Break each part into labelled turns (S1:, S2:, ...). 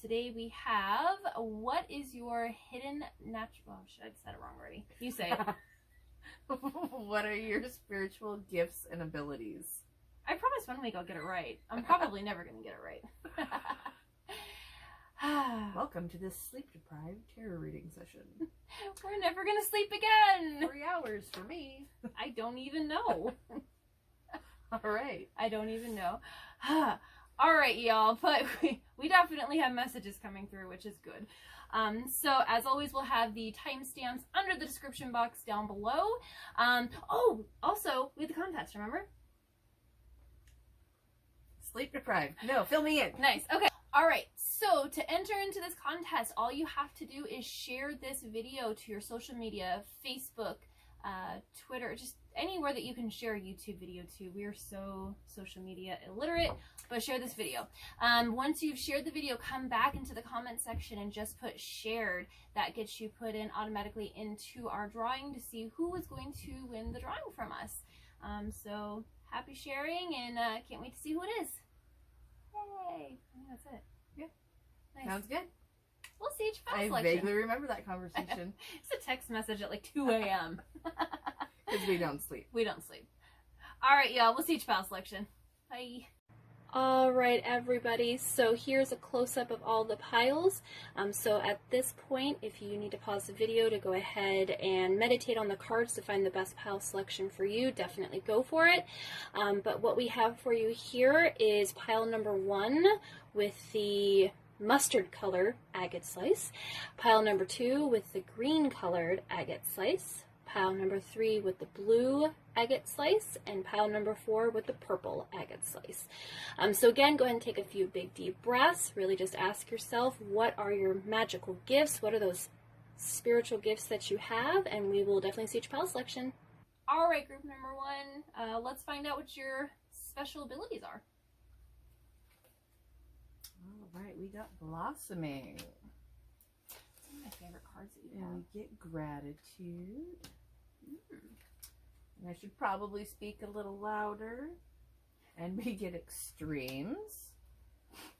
S1: today we have, what is your hidden natural, oh, I said it wrong already. You say it.
S2: What are your spiritual gifts and abilities?
S1: I promise one week I'll get it right. I'm probably never going to get it right.
S2: Welcome to this sleep-deprived tarot reading session.
S1: We're never going to sleep again.
S2: 3 hours for me.
S1: I don't even know.
S2: All right.
S1: I don't even know. All right, y'all. But we definitely have messages coming through, which is good. So as always, we'll have the timestamps under the description box down below. Oh, also, we have the contest, remember?
S2: Sleep deprived. No, fill me in.
S1: Nice. Okay. All right. So to enter into this contest, all you have to do is share this video to your social media, Facebook, Twitter, just anywhere that you can share a YouTube video to. We are so social media illiterate, but share this video. Once you've shared the video, come back into the comment section and just put shared. That gets you put in automatically into our drawing to see who is going to win the drawing from us. So happy sharing, and can't wait to see who it is. Yay! I think that's it.
S2: Yeah.
S1: Nice.
S2: Sounds good.
S1: We'll see each file
S2: I
S1: selection.
S2: vaguely remember that conversation.
S1: It's a text message at like 2 a.m.
S2: Because we don't sleep.
S1: We don't sleep. All right, y'all. We'll see each file selection. Bye. All right, everybody. So here's a close-up of all the piles. So at this point, if you need to pause the video to go ahead and meditate on the cards to find the best pile selection for you, definitely go for it. But what we have for you here is pile number 1 with the mustard color agate slice, pile number 2 with the green colored agate slice, pile number 3 with the blue agate slice, and pile number 4 with the purple agate slice. So again, go ahead and take a few big deep breaths. Really just ask yourself, what are your magical gifts? What are those spiritual gifts that you have? And we will definitely see each pile selection. All right, group number 1, let's find out what your special abilities are.
S2: All right, we got blossoming.
S1: Some of my favorite cards that you have.
S2: And we get gratitude. And I should probably speak a little louder. And we get extremes.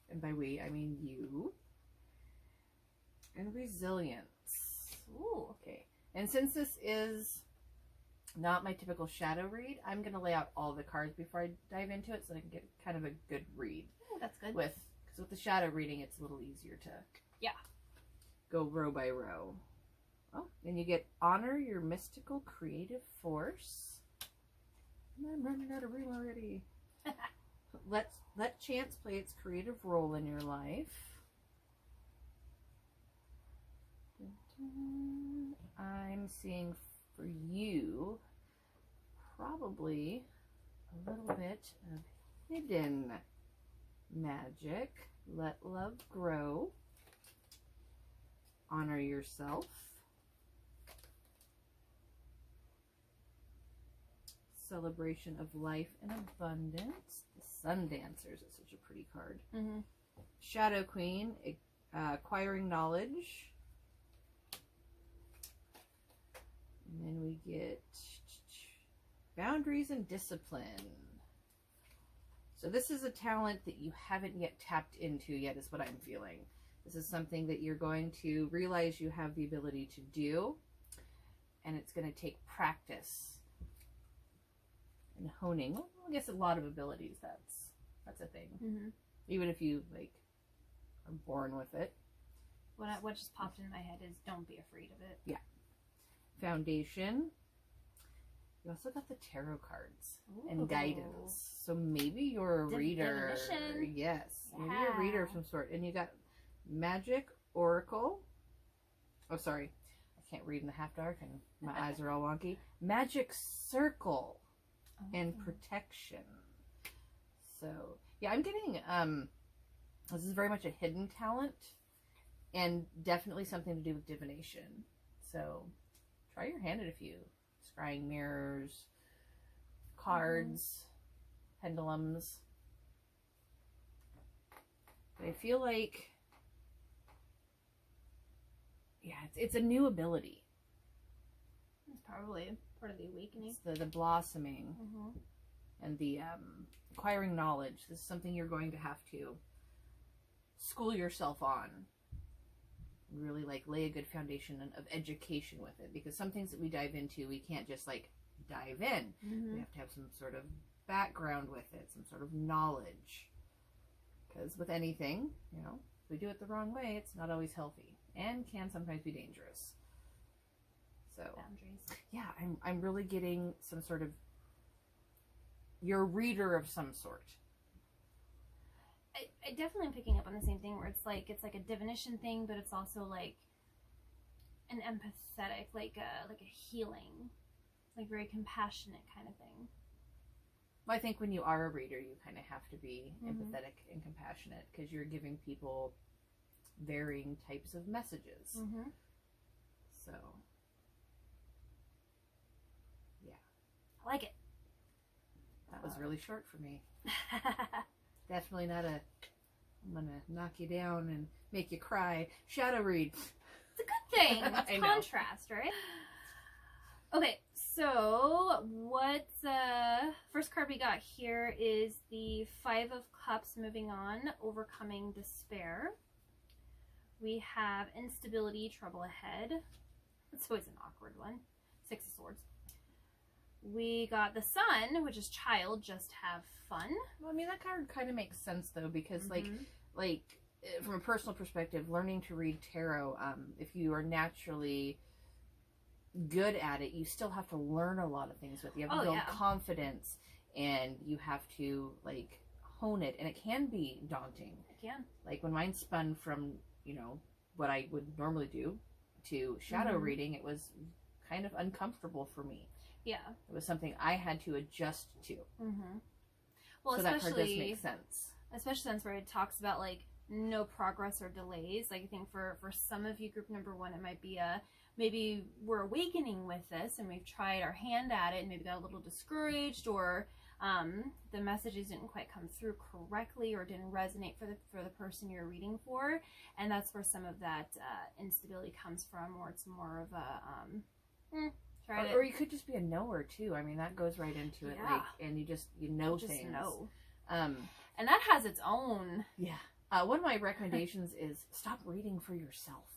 S2: And by we, I mean you. And resilience. Ooh, okay. And since this is not my typical shadow read, I'm going to lay out all the cards before I dive into it so I can get kind of a good read.
S1: Ooh, that's good.
S2: Because with the shadow reading, it's a little easier to go row by row. Oh, and you get honor your mystical creative force. I'm running out of room already. Let chance play its creative role in your life. I'm seeing for you probably a little bit of hidden magic. Let love grow. Honor yourself. Celebration of life and abundance. The Sun Dancers is such a pretty card. Shadow Queen, acquiring knowledge. And then we get boundaries and discipline. So this is a talent that you haven't yet tapped into yet, is what I'm feeling. This is something that you're going to realize you have the ability to do, and it's going to take practice and honing. Well, I guess a lot of abilities, that's a thing. Even if you are born with it.
S1: What just popped in my head is don't be afraid of it.
S2: Yeah. Foundation. You also got the tarot cards and guidance. So maybe you're a reader.
S1: Divination.
S2: Yes. Maybe you're a reader of some sort. And you got magic, oracle. Oh, sorry. I can't read in the half dark and my eyes are all wonky. Magic circle and protection. So, yeah, I'm getting, this is very much a hidden talent and definitely something to do with divination. So, try your hand at a few. Scrying mirrors, cards, pendulums. But I feel like, yeah, it's a new ability.
S1: It's probably part of the awakening.
S2: It's the blossoming and the acquiring knowledge. This is something you're going to have to school yourself on. Really like lay a good foundation of education with it, because some things that we dive into, we can't just like dive in. We have to have some sort of background with it, some sort of knowledge. Because with anything, you know, if we do it the wrong way, it's not always healthy and can sometimes be dangerous. So,
S1: boundaries.
S2: Yeah, I'm really getting some sort of, you're a reader of some sort.
S1: I definitely am picking up on the same thing, where it's like a divination thing, but it's also like an empathetic, like a healing, like very compassionate kind of thing.
S2: Well, I think when you are a reader, you kind of have to be empathetic and compassionate, because you're giving people varying types of messages. So, yeah.
S1: I like it.
S2: That was really short for me. Definitely not a, I'm going to knock you down and make you cry. Shadow read.
S1: It's a good thing. It's contrast, right? Okay, so what first card we got here is the Five of Cups, moving on, overcoming despair. We have instability, trouble ahead. It's always an awkward one. Six of Swords. We got the Sun, which is child, just have fun.
S2: Well, I mean, that card kind of makes sense, though, because, like from a personal perspective, learning to read tarot, if you are naturally good at it, you still have to learn a lot of things with it. You have to build confidence, and you have to, like, hone it, and it can be daunting.
S1: It can.
S2: Like, when mine spun from, you know, what I would normally do to shadow reading, it was kind of uncomfortable for me.
S1: Yeah.
S2: It was something I had to adjust to.
S1: Well,
S2: so that part does make sense.
S1: Especially since where it talks about, like, no progress or delays. Like, I think for some of you, group number one, it might be maybe we're awakening with this and we've tried our hand at it and maybe got a little discouraged, or the messages didn't quite come through correctly or didn't resonate for the person you're reading for. And that's where some of that instability comes from, or it's more of a...
S2: Or you could just be a knower too. I mean, that goes right into it. Like, and you know things.
S1: Know. And that has its own.
S2: Yeah. One of my recommendations is stop reading for yourself.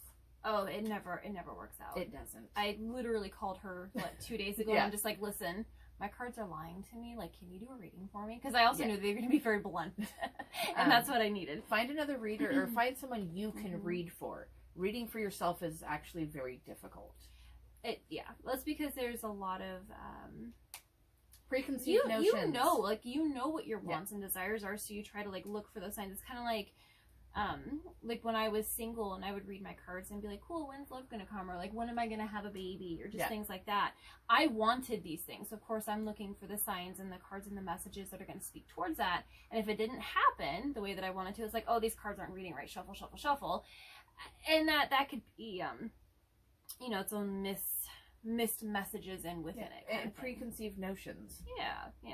S1: Oh, it never works out.
S2: It doesn't.
S1: I literally called her 2 days ago and I'm just like, listen, my cards are lying to me. Like, can you do a reading for me? Because I also knew they were going to be very blunt, and that's what I needed.
S2: Find another reader, or find someone you can read for. Reading for yourself is actually very difficult.
S1: That's because there's a lot of
S2: preconceived notions.
S1: You know what your wants and desires are, so you try to like look for those signs. It's kind of like when I was single and I would read my cards and be like, cool, when's love gonna come, or like, when am I gonna have a baby, or just things like that. I wanted these things, so of course I'm looking for the signs and the cards and the messages that are going to speak towards that. And if it didn't happen the way that I wanted to, it's like, oh, these cards aren't reading right, shuffle, shuffle, shuffle. And that could be its own missed messages in within it,
S2: and preconceived notions.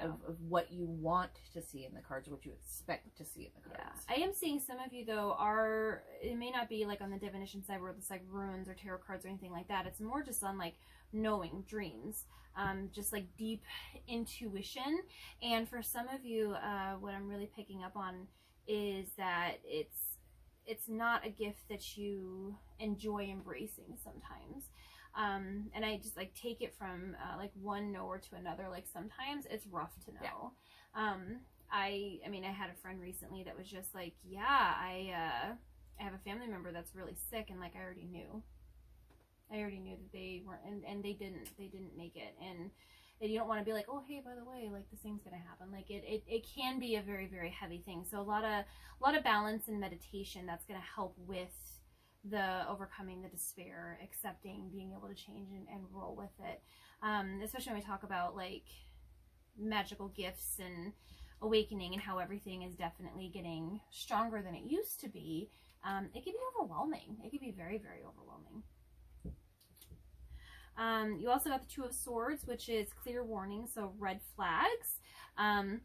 S2: Of what you want to see in the cards, what you expect to see in the cards.
S1: I am seeing some of you though it may not be like on the divination side where it's like runes or tarot cards or anything like that. It's more just on like knowing, dreams, just like deep intuition. And for some of you, what I'm really picking up on is that it's not a gift that you enjoy embracing sometimes. And I just like take it from like one knower to another. Like sometimes it's rough to know. I mean, I had a friend recently that was just like, I have a family member that's really sick, and like I already knew that they weren't, and they didn't make it. And you don't want to be like, oh hey, by the way, like this thing's gonna happen. Like it can be a very, very heavy thing. So a lot of balance and meditation that's gonna help with the overcoming the despair, accepting, being able to change and roll with it. Especially when we talk about like magical gifts and awakening and how everything is definitely getting stronger than it used to be. It can be overwhelming. It can be very, very overwhelming. You also got the Two of Swords, which is clear warning, so red flags. And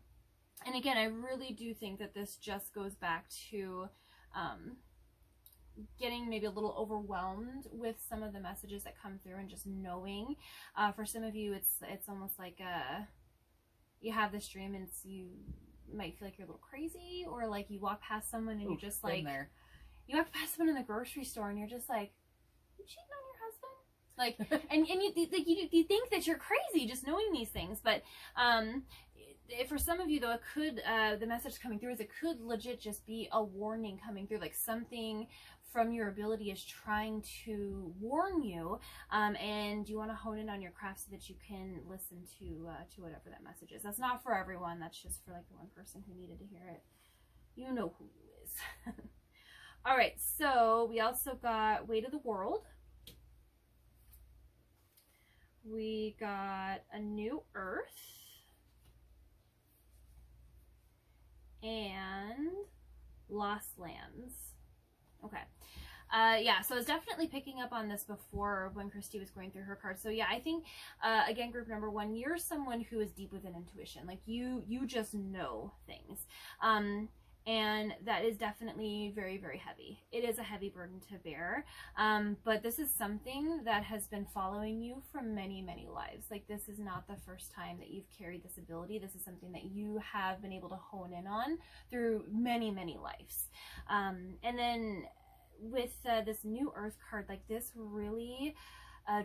S1: again, I really do think that this just goes back to getting maybe a little overwhelmed with some of the messages that come through, and just knowing. For some of you, it's almost like you have this dream and might feel like you're a little crazy, or like you walk past someone and
S2: Ooh,
S1: you're just like,
S2: there.
S1: you walk past someone in the grocery store and you're just like, you cheating on your husband? Like, and you think that you're crazy just knowing these things, but for some of you though, it could the message coming through is it could legit just be a warning coming through, like something from your ability is trying to warn you, and you want to hone in on your craft so that you can listen to whatever that message is. That's not for everyone. That's just for like the one person who needed to hear it. You know who is. All right, so we also got Weight of the World. We got A New Earth. And Lost Lands. Okay. Yeah, so I was definitely picking up on this before when Christy was going through her cards. So yeah, I think, again, group number one, you're someone who is deep within intuition. Like you just know things. And that is definitely very, very heavy. It is a heavy burden to bear. But this is something that has been following you from many, many lives. Like this is not the first time that you've carried this ability. This is something that you have been able to hone in on through many, many lives. And then with this New Earth card, like this really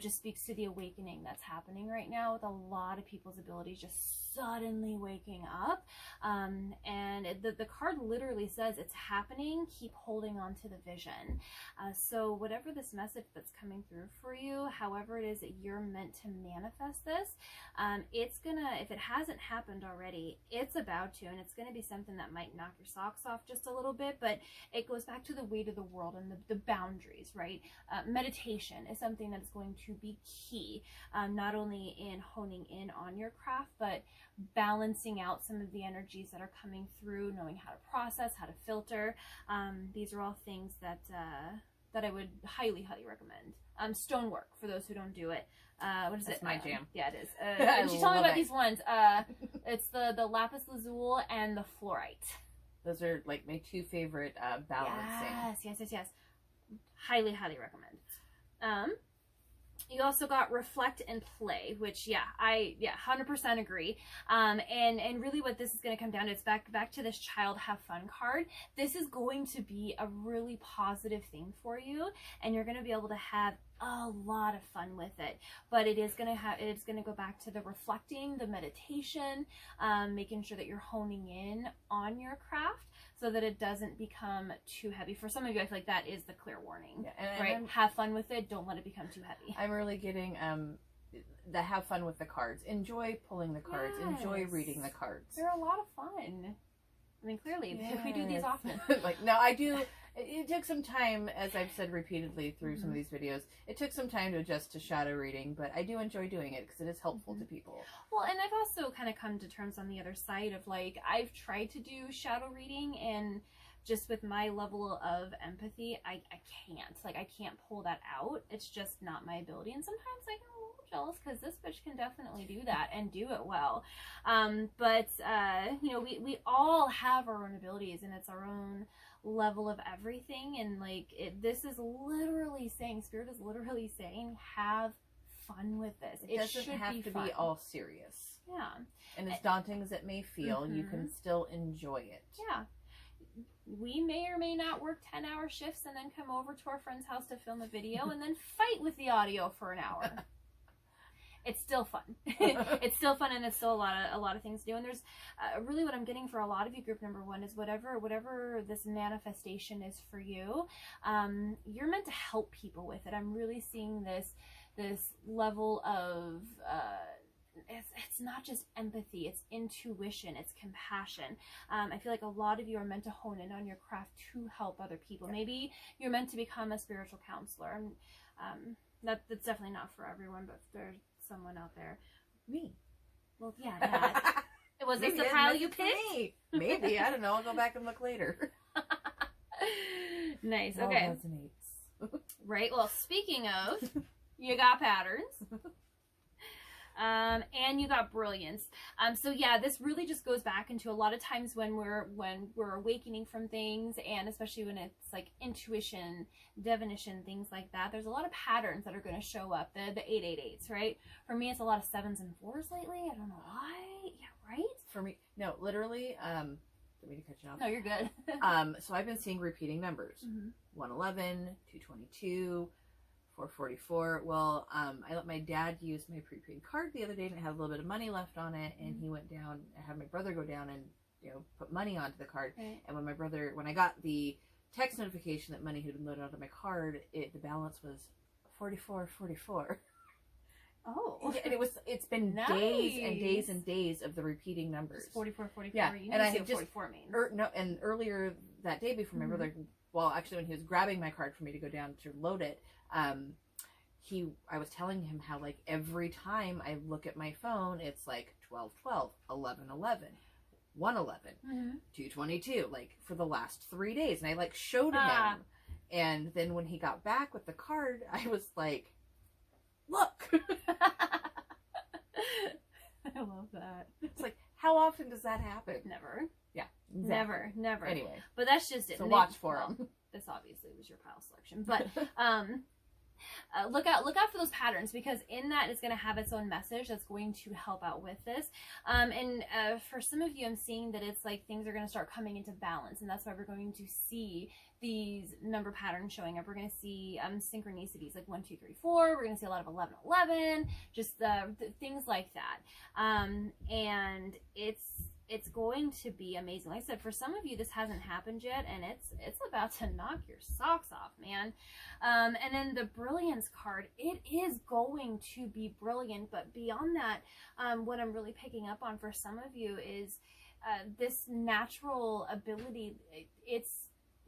S1: just speaks to the awakening that's happening right now with a lot of people's abilities just suddenly waking up. And the card literally says it's happening, keep holding on to the vision. So whatever this message that's coming through for you, however it is that you're meant to manifest this, it's gonna, if it hasn't happened already, it's about to, and it's gonna be something that might knock your socks off just a little bit, but it goes back to the weight of the world and the boundaries, right? Meditation is something that is going to be key, not only in honing in on your craft, but balancing out some of the energies that are coming through, knowing how to process, how to filter. These are all things that that I would highly, highly recommend. Stonework, for those who don't do it. What is
S2: That's
S1: it?
S2: my jam.
S1: Yeah, it is. And she told me about these ones. It's the lapis lazuli and the fluorite.
S2: Those are like my two favorite balancing.
S1: Yes. Highly, highly recommend. You also got reflect and play, which I 100% agree. And really what this is going to come down to, it's back to this child have fun card. This is going to be a really positive thing for you, and you're going to be able to have a lot of fun with it. But it's going to go back to the reflecting, the meditation, making sure that you're honing in on your craft so that it doesn't become too heavy. For some of you, I feel like that is the clear warning, right? Have fun with it. Don't let it become too heavy.
S2: I'm really getting the have fun with the cards. Enjoy pulling the cards. Yes. Enjoy reading the cards.
S1: They're a lot of fun. I mean, clearly, yes. We do these often.
S2: Like, no, I do. It took some time, as I've said repeatedly through some of these videos, it took some time to adjust to shadow reading, but I do enjoy doing it because it is helpful to people.
S1: Well, and I've also kind of come to terms on the other side of, like, I've tried to do shadow reading, and just with my level of empathy, I can't. Like, I can't pull that out. It's just not my ability. And sometimes I get a little jealous because this bitch can definitely do that and do it well. But you know, we all have our own abilities, and it's our own level of everything. And like, this is literally saying, Spirit is literally saying, have fun with this.
S2: It doesn't have to be all serious.
S1: Yeah.
S2: And as daunting as it may feel, you can still enjoy it.
S1: Yeah. We may or may not work 10-hour shifts and then come over to our friend's house to film a video and then fight with the audio for an hour. It's still fun. It's still fun, and it's still a lot of things to do. And there's really what I'm getting for a lot of you, group number one, is whatever this manifestation is for you, you're meant to help people with it. I'm really seeing this level of it's not just empathy, it's intuition, it's compassion. I feel like a lot of you are meant to hone in on your craft to help other people. Maybe you're meant to become a spiritual counselor. That's definitely not for everyone, but if there's someone out there.
S2: Me.
S1: Well, yeah. Was this the pile you picked?
S2: Maybe. I don't know. I'll go back and look later.
S1: Nice. Okay. Right. Well, speaking of, you got patterns. And you got brilliance. So yeah, this really just goes back into a lot of times when we're awakening from things, and especially when it's like intuition, divination, things like that. There's a lot of patterns that are going to show up. The 888s, right? For me, it's a lot of 7s and 4s lately. I don't know why. Yeah, right.
S2: for me, no, literally, didn't mean to cut you off.
S1: No, you're good.
S2: So I've been seeing repeating numbers. 111, 222, 444. Well, I let my dad use my prepaid card the other day, and it had a little bit of money left on it, and he went down, I had my brother go down and, you know, put money onto the card.
S1: Right.
S2: And when I got the text notification that money had been loaded onto my card, the balance was 44.44.
S1: Oh.
S2: Yeah, and it's been
S1: Nice.
S2: days and days and days of the repeating numbers.
S1: 44.
S2: Yeah,
S1: You
S2: and I
S1: see
S2: had
S1: what
S2: just
S1: 44 means.
S2: no, and earlier that day before my brother, well, actually when he was grabbing my card for me to go down to load it, I was telling him how, like, every time I look at my phone, it's like 12:12, 11:11, 111, 222, like for the last 3 days, and I like showed him, and then when he got back with the card, I was like, look.
S1: I love that.
S2: It's like, how often does that happen?
S1: Never.
S2: Yeah, exactly.
S1: Never.
S2: Anyway,
S1: but that's just it.
S2: So watch for them.
S1: This obviously was your pile selection, but look out for those patterns, because in that is going to have its own message that's going to help out with this. And for some of you, I'm seeing that it's like things are going to start coming into balance, and that's why we're going to see these number patterns showing up. We're going to see synchronicities like 1, 2, 3, 4. We're going to see a lot of 11, 11, just things like that. And it's going to be amazing. Like I said, for some of you, this hasn't happened yet, and it's about to knock your socks off, man. And then the brilliance card, it is going to be brilliant, but beyond that, what I'm really picking up on for some of you is this natural ability. It's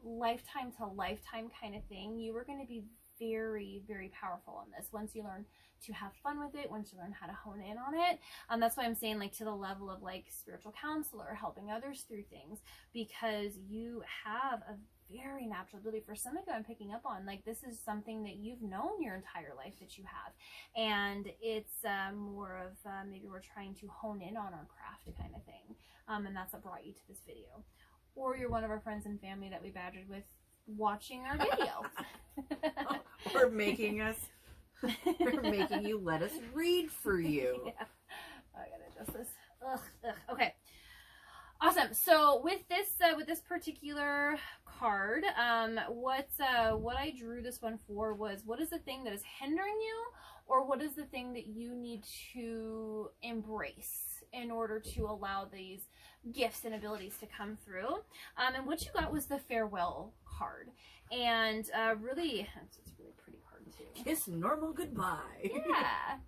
S1: lifetime to lifetime kind of thing. You are going to be very, very powerful on this once you learn to have fun with it, once you learn how to hone in on it. That's why I'm saying, like, to the level of like spiritual counselor, helping others through things, because you have a very natural ability. For some of you, I'm picking up on, like, this is something that you've known your entire life that you have, and it's more of maybe we're trying to hone in on our craft kind of thing, and that's what brought you to this video. Or you're one of our friends and family that we badgered with watching our video.
S2: Or making you let us read for you.
S1: Yeah. I gotta adjust this. Ugh. Okay. Awesome. So with this particular card, what I drew this one for was, what is the thing that is hindering you, or what is the thing that you need to embrace in order to allow these gifts and abilities to come through. And what you got was the farewell card, and really, it's a really pretty card too.
S2: Kiss normal goodbye.
S1: Yeah.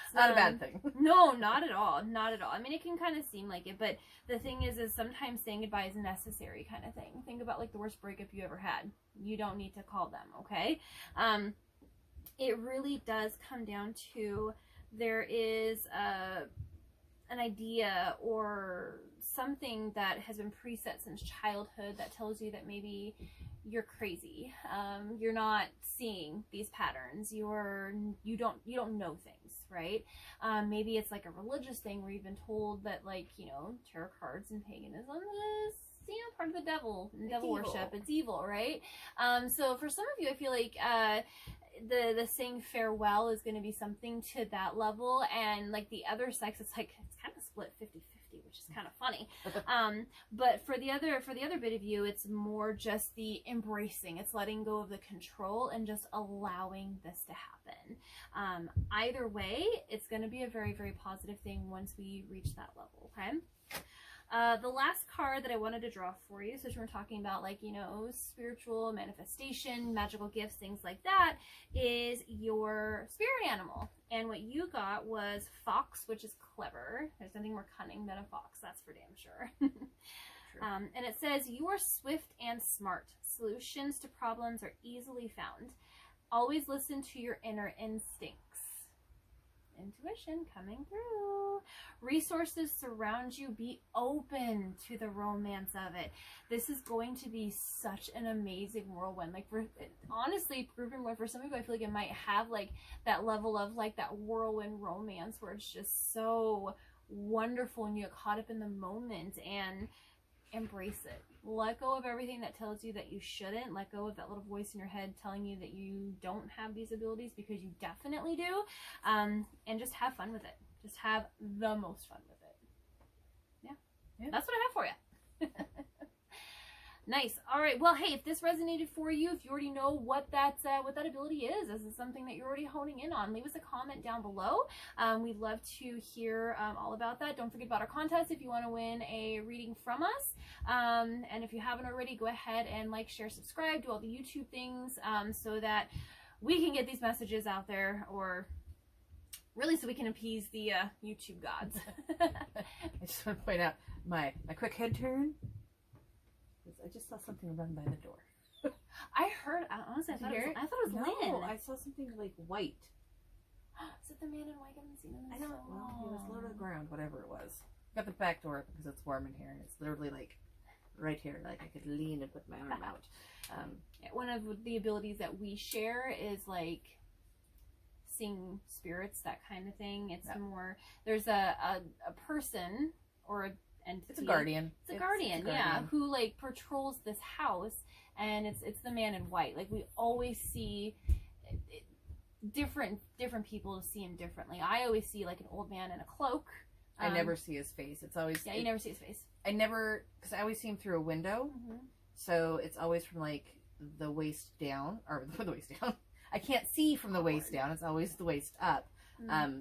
S2: It's not a bad thing.
S1: No, not at all. Not at all. I mean, it can kind of seem like it, but the thing is sometimes saying goodbye is necessary kind of thing. Think about like the worst breakup you ever had. You don't need to call them, okay? It really does come down to, there is an idea or something that has been preset since childhood that tells you that maybe you're crazy. You're not seeing these patterns. You don't know things, right? Maybe it's like a religious thing where you've been told that, like, you know, tarot cards and paganism is, you know, part of the devil and devil worship. It's evil, right? So for some of you, I feel like the saying farewell is going to be something to that level, and like the other sex, it's kind of split 50-50, which is kind of funny. But for the other bit of you, it's more just the embracing. It's letting go of the control and just allowing this to happen. Either way, it's going to be a very, very positive thing once we reach that level. Okay. The last card that I wanted to draw for you, so we're talking about, like, you know, spiritual manifestation, magical gifts, things like that, is your spirit animal. And what you got was fox, which is clever. There's nothing more cunning than a fox, that's for damn sure. And it says, you are swift and smart. Solutions to problems are easily found. Always listen to your inner instincts. Intuition coming through. Resources surround you. Be open to the romance of it. This is going to be such an amazing whirlwind. Like, honestly, proven way for some of you, I feel like it might have like that level of like that whirlwind romance where it's just so wonderful and you get caught up in the moment, and embrace it. Let go of everything that tells you that you shouldn't. Let go of that little voice in your head telling you that you don't have these abilities, because you definitely do. And just have fun with it. Just have the most fun with it. Yeah. Yeah. That's what I have for you. Nice. All right. Well, hey, if this resonated for you, if you already know what that ability is, this is something that you're already honing in on, leave us a comment down below. We'd love to hear all about that. Don't forget about our contest if you want to win a reading from us. And if you haven't already, go ahead and like, share, subscribe, do all the YouTube things so that we can get these messages out there, or really so we can appease the YouTube gods.
S2: I just want to point out my quick head turn. I just saw something run by the door.
S1: I heard, honestly, I thought it was Lynn.
S2: No, I saw something like white.
S1: Is it the man in white I haven't seen him?
S2: I don't know. Well, he was low to the ground, whatever it was. Got the back door because it's warm in here, and it's literally like right here. Like I could lean and put my arm out.
S1: One of the abilities that we share is like seeing spirits, that kind of thing. It's more, there's a person or a entity.
S2: It's a guardian.
S1: It's a guardian, yeah, who like patrols this house, and it's the man in white. Like we always see different people see him differently. I always see like an old man in a cloak.
S2: I never see his face. It's always
S1: you never see his face.
S2: I never, because I always see him through a window, so it's always from like the waist down, or the waist down. I can't see from the waist down. It's always the waist up.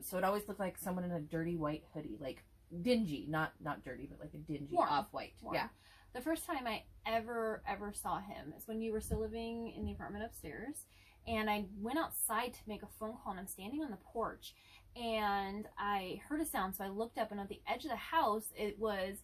S2: So it always looked like someone in a dirty white hoodie, like dingy, not dirty, but like a dingy off-white. Yeah.
S1: The first time I ever saw him is when you were still living in the apartment upstairs, and I went outside to make a phone call, and I'm standing on the porch, and I heard a sound, so I looked up, and at the edge of the house, it was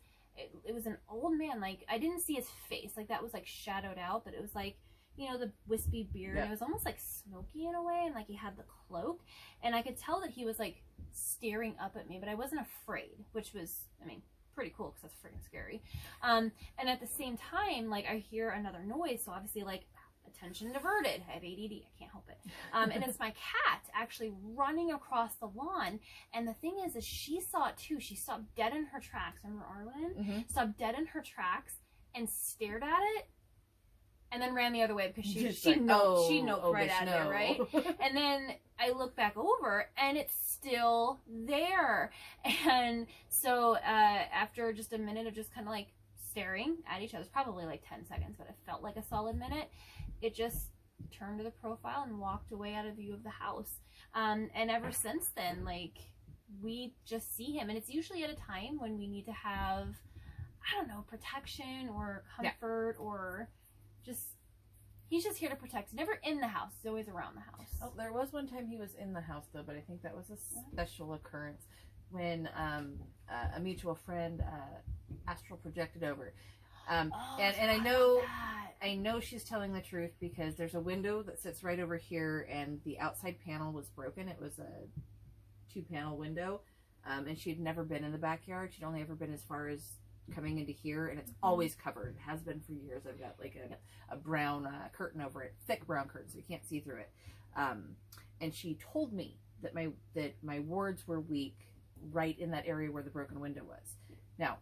S1: an old man. Like I didn't see his face, like that was like shadowed out, but it was like, you know, the wispy beard. Yeah. It was almost like smoky in a way, and like he had the cloak, and I could tell that he was like staring up at me, but I wasn't afraid, which was, I mean, pretty cool because that's freaking scary. And at the same time, like I hear another noise, so obviously like attention diverted. I have ADD, I can't help it. And it's my cat actually running across the lawn, and the thing is she saw it too. She stopped dead in her tracks. Remember Arlen? Stopped dead in her tracks and stared at it, and then ran the other way because she noped right at it, right? And then I look back over, and it's still there. And so after just a minute of just kind of like staring at each other, probably like 10 seconds, but it felt like a solid minute, it just turned to the profile and walked away out of view of the house. And ever since then, like, we just see him, and it's usually at a time when we need to have, I don't know, protection or comfort, or just, he's just here to protect. He's never in the house. He's always around the house.
S2: Oh, there was one time he was in the house, though, but I think that was a special occurrence when a mutual friend astral projected over. And I know she's telling the truth, because there's a window that sits right over here, and the outside panel was broken. It was a 2-panel window, and she'd never been in the backyard. She'd only ever been as far as coming into here, and it's always covered. It has been for years. I've got like a brown curtain over it, thick brown curtain, so you can't see through it. And she told me that my wards were weak right in that area where the broken window was. Now,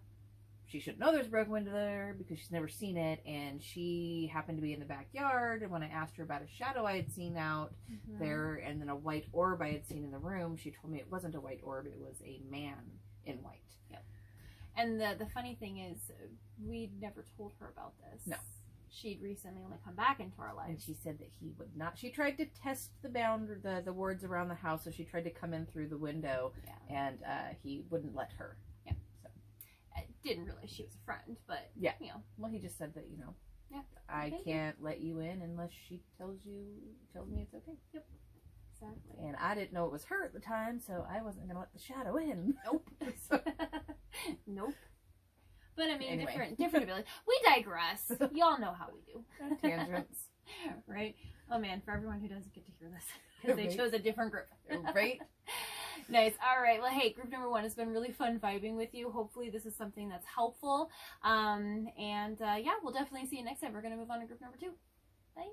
S2: she should know there's a broken window there because she's never seen it, and she happened to be in the backyard, and when I asked her about a shadow I had seen out there, and then a white orb I had seen in the room, she told me it wasn't a white orb, it was a man in white.
S1: Yep. And the funny thing is, we never told her about this.
S2: No.
S1: She'd recently only come back into our life.
S2: And she said that he would not. She tried to test the wards around the house, so she tried to come in through the window, and he wouldn't let her.
S1: Yeah. So I didn't realize she was a friend, but
S2: yeah.
S1: You know.
S2: Well, he just said that, I can't let you in unless she tells me it's okay.
S1: Yep. Exactly.
S2: And I didn't know it was her at the time, so I wasn't gonna let the shadow in.
S1: Nope. Nope. But I mean, anyway. different abilities. We digress. Y'all know how we do.
S2: Tangents.
S1: Right? Oh man, for everyone who doesn't get to hear this, because they chose a different group.
S2: Right?
S1: Nice. All right. Well, hey, group number 1, it's been really fun vibing with you. Hopefully this is something that's helpful. Yeah, we'll definitely see you next time. We're going to move on to group number 2. Bye.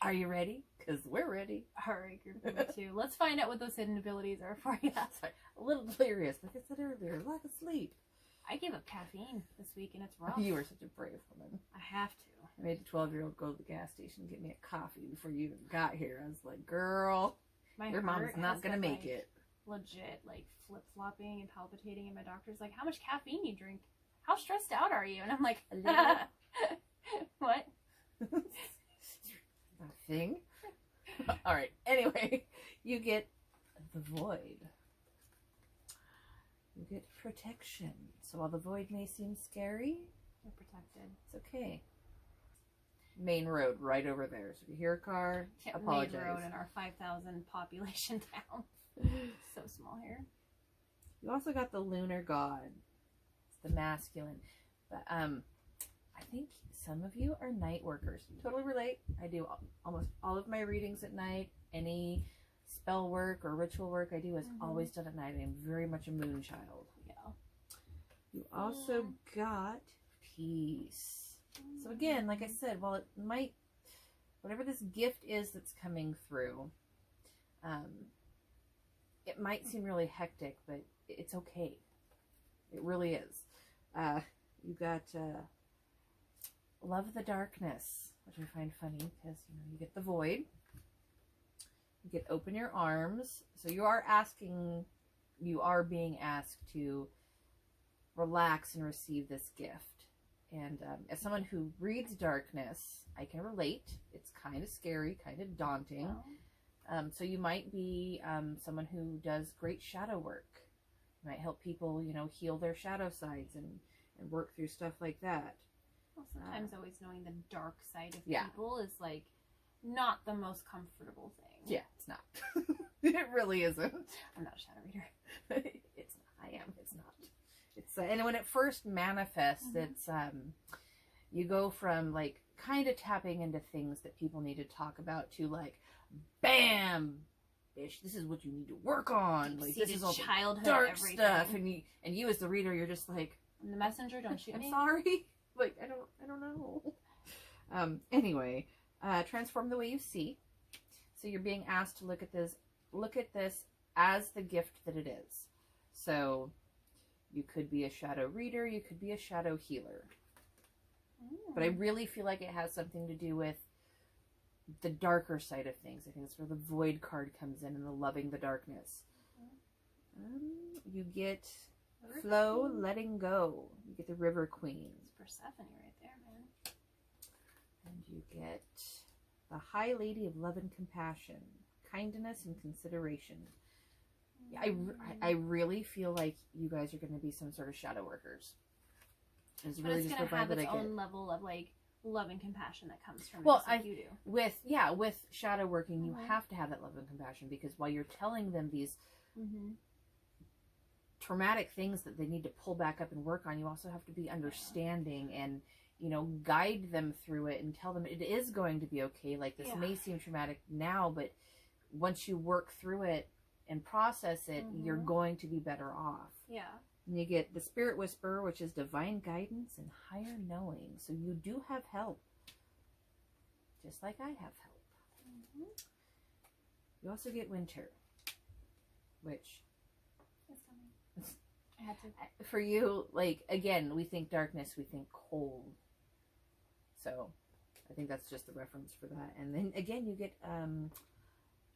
S2: Are you ready? Because we're ready.
S1: All right, group number 2. Let's find out what those hidden abilities are for you.
S2: Sorry, a little delirious, like I said earlier, lack of sleep.
S1: I gave up caffeine this week, and it's rough.
S2: You were such a brave woman.
S1: I have to.
S2: I made a 12-year-old go to the gas station and get me a coffee before you even got here. I was like, girl, your mom's not going to make it.
S1: Legit, like, flip-flopping and palpitating, and my doctor's like, how much caffeine you drink? how stressed out are you? And I'm like,
S2: A little.
S1: what?
S2: Nothing. All right. Anyway, you get the void. You get protection. So while the void may seem scary,
S1: You're protected.
S2: it's okay. Main road right over there. So if you hear a car, apologize.
S1: Main road in our 5,000 population town. So small here.
S2: You also got the lunar god. It's the masculine. But I think some of you are night workers. Totally relate. I do almost all of my readings at night. Any spell work or ritual work I do is always done at night. I'm very much a moon child.
S1: Yeah.
S2: You also got peace. So again, like I said, while it might, whatever this gift is that's coming through, it might seem really hectic, but it's okay. It really is. You got love the darkness, which I find funny because you get the void. You get open your arms. So you are being asked to relax and receive this gift. And as someone who reads darkness, I can relate. It's kind of scary, kind of daunting.
S1: Wow.
S2: So you might be someone who does great shadow work. You might help people, heal their shadow sides and work through stuff like that.
S1: Well, sometimes always knowing the dark side of
S2: Yeah.
S1: people is like not the most comfortable thing.
S2: Yeah, it's not. It really isn't.
S1: I'm not a shadow reader.
S2: It's not. I am. It's not. It's and when it first manifests, it's you go from like kind of tapping into things that people need to talk about to like, bam, bitch, this is what you need to work on. Like this is all
S1: childhood
S2: dark
S1: everything.
S2: stuff, and you as the reader, you're just like,
S1: I'm the messenger. Don't shoot
S2: I'm
S1: me.
S2: sorry. Like I don't know. Anyway, transform the way you see. So you're being asked to look at this as the gift that it is. So you could be a shadow reader, you could be a shadow healer. But I really feel like it has something to do with the darker side of things. I think that's where the void card comes in and the loving the darkness. You get flow, letting go. You get the river queen.
S1: It's Persephone right there, man.
S2: And you get the high lady of love and compassion, kindness and consideration. I really feel like you guys are going to be some sort of shadow workers.
S1: It's really just going to have its own level of like love and compassion that comes from
S2: well,
S1: it, like you do.
S2: With shadow working, you have to have that love and compassion because while you're telling them these traumatic things that they need to pull back up and work on, you also have to be understanding and guide them through it and tell them it is going to be okay. Like this may seem traumatic now, but once you work through it and process it, you're going to be better off.
S1: Yeah.
S2: And you get the spirit whisperer, which is divine guidance and higher knowing. So you do have help. Just like I have help. You also get winter, which
S1: I had to.
S2: For you, like, again, we think darkness, we think cold. So I think that's just the reference for that. And then again, you get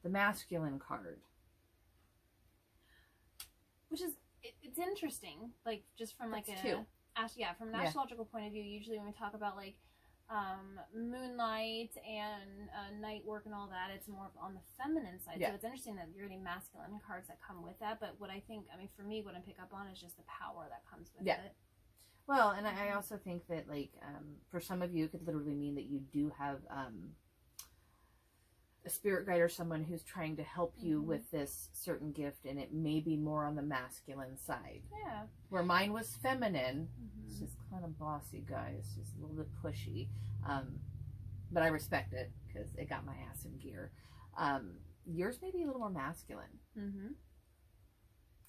S2: the masculine card. Which is,
S1: it's interesting, like just from like from an astrological point of view. Usually when we talk about like moonlight and night work and all that, it's more on the feminine side. So it's interesting that you're getting masculine cards that come with that. But what I think, for me, what I pick up on is just the power that comes with it.
S2: Well, and I also think that like for some of you, it could literally mean that you do have a spirit guide or someone who's trying to help you with this certain gift, and it may be more on the masculine side.
S1: Yeah.
S2: Where mine was feminine. It's just kind of bossy, guys. Just a little bit pushy. But I respect it because it got my ass in gear. Yours may be a little more masculine.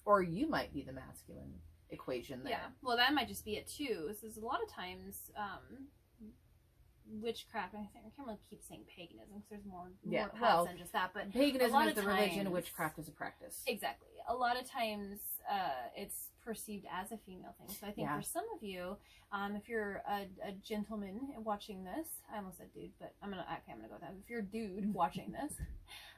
S2: Or you might be the masculine equation there.
S1: Yeah. Well, that might just be it too. This is a lot of times witchcraft. I can't really keep saying paganism because there's more paths than just that. But
S2: paganism is the religion. Witchcraft is a practice.
S1: Exactly. A lot of times it's perceived as a female thing. So I think for some of you, if you're a gentleman watching this, I almost said dude, but I'm gonna go with that. If you're a dude watching this,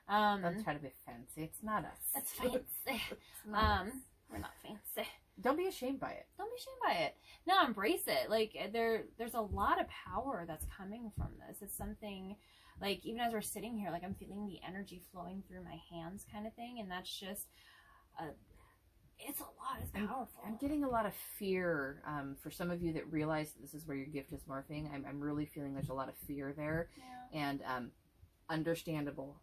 S2: don't try to be fancy. It's not us.
S1: That's fancy.
S2: It's not us.
S1: We're not fancy.
S2: Don't be ashamed by it.
S1: Don't be ashamed by it. No, embrace it. Like, there's a lot of power that's coming from this. It's something, like, even as we're sitting here, like, I'm feeling the energy flowing through my hands kind of thing. And that's just, it's a lot. It's powerful.
S2: I'm getting a lot of fear. For some of you that realize that this is where your gift is morphing, I'm really feeling there's a lot of fear there.
S1: Yeah.
S2: And understandable.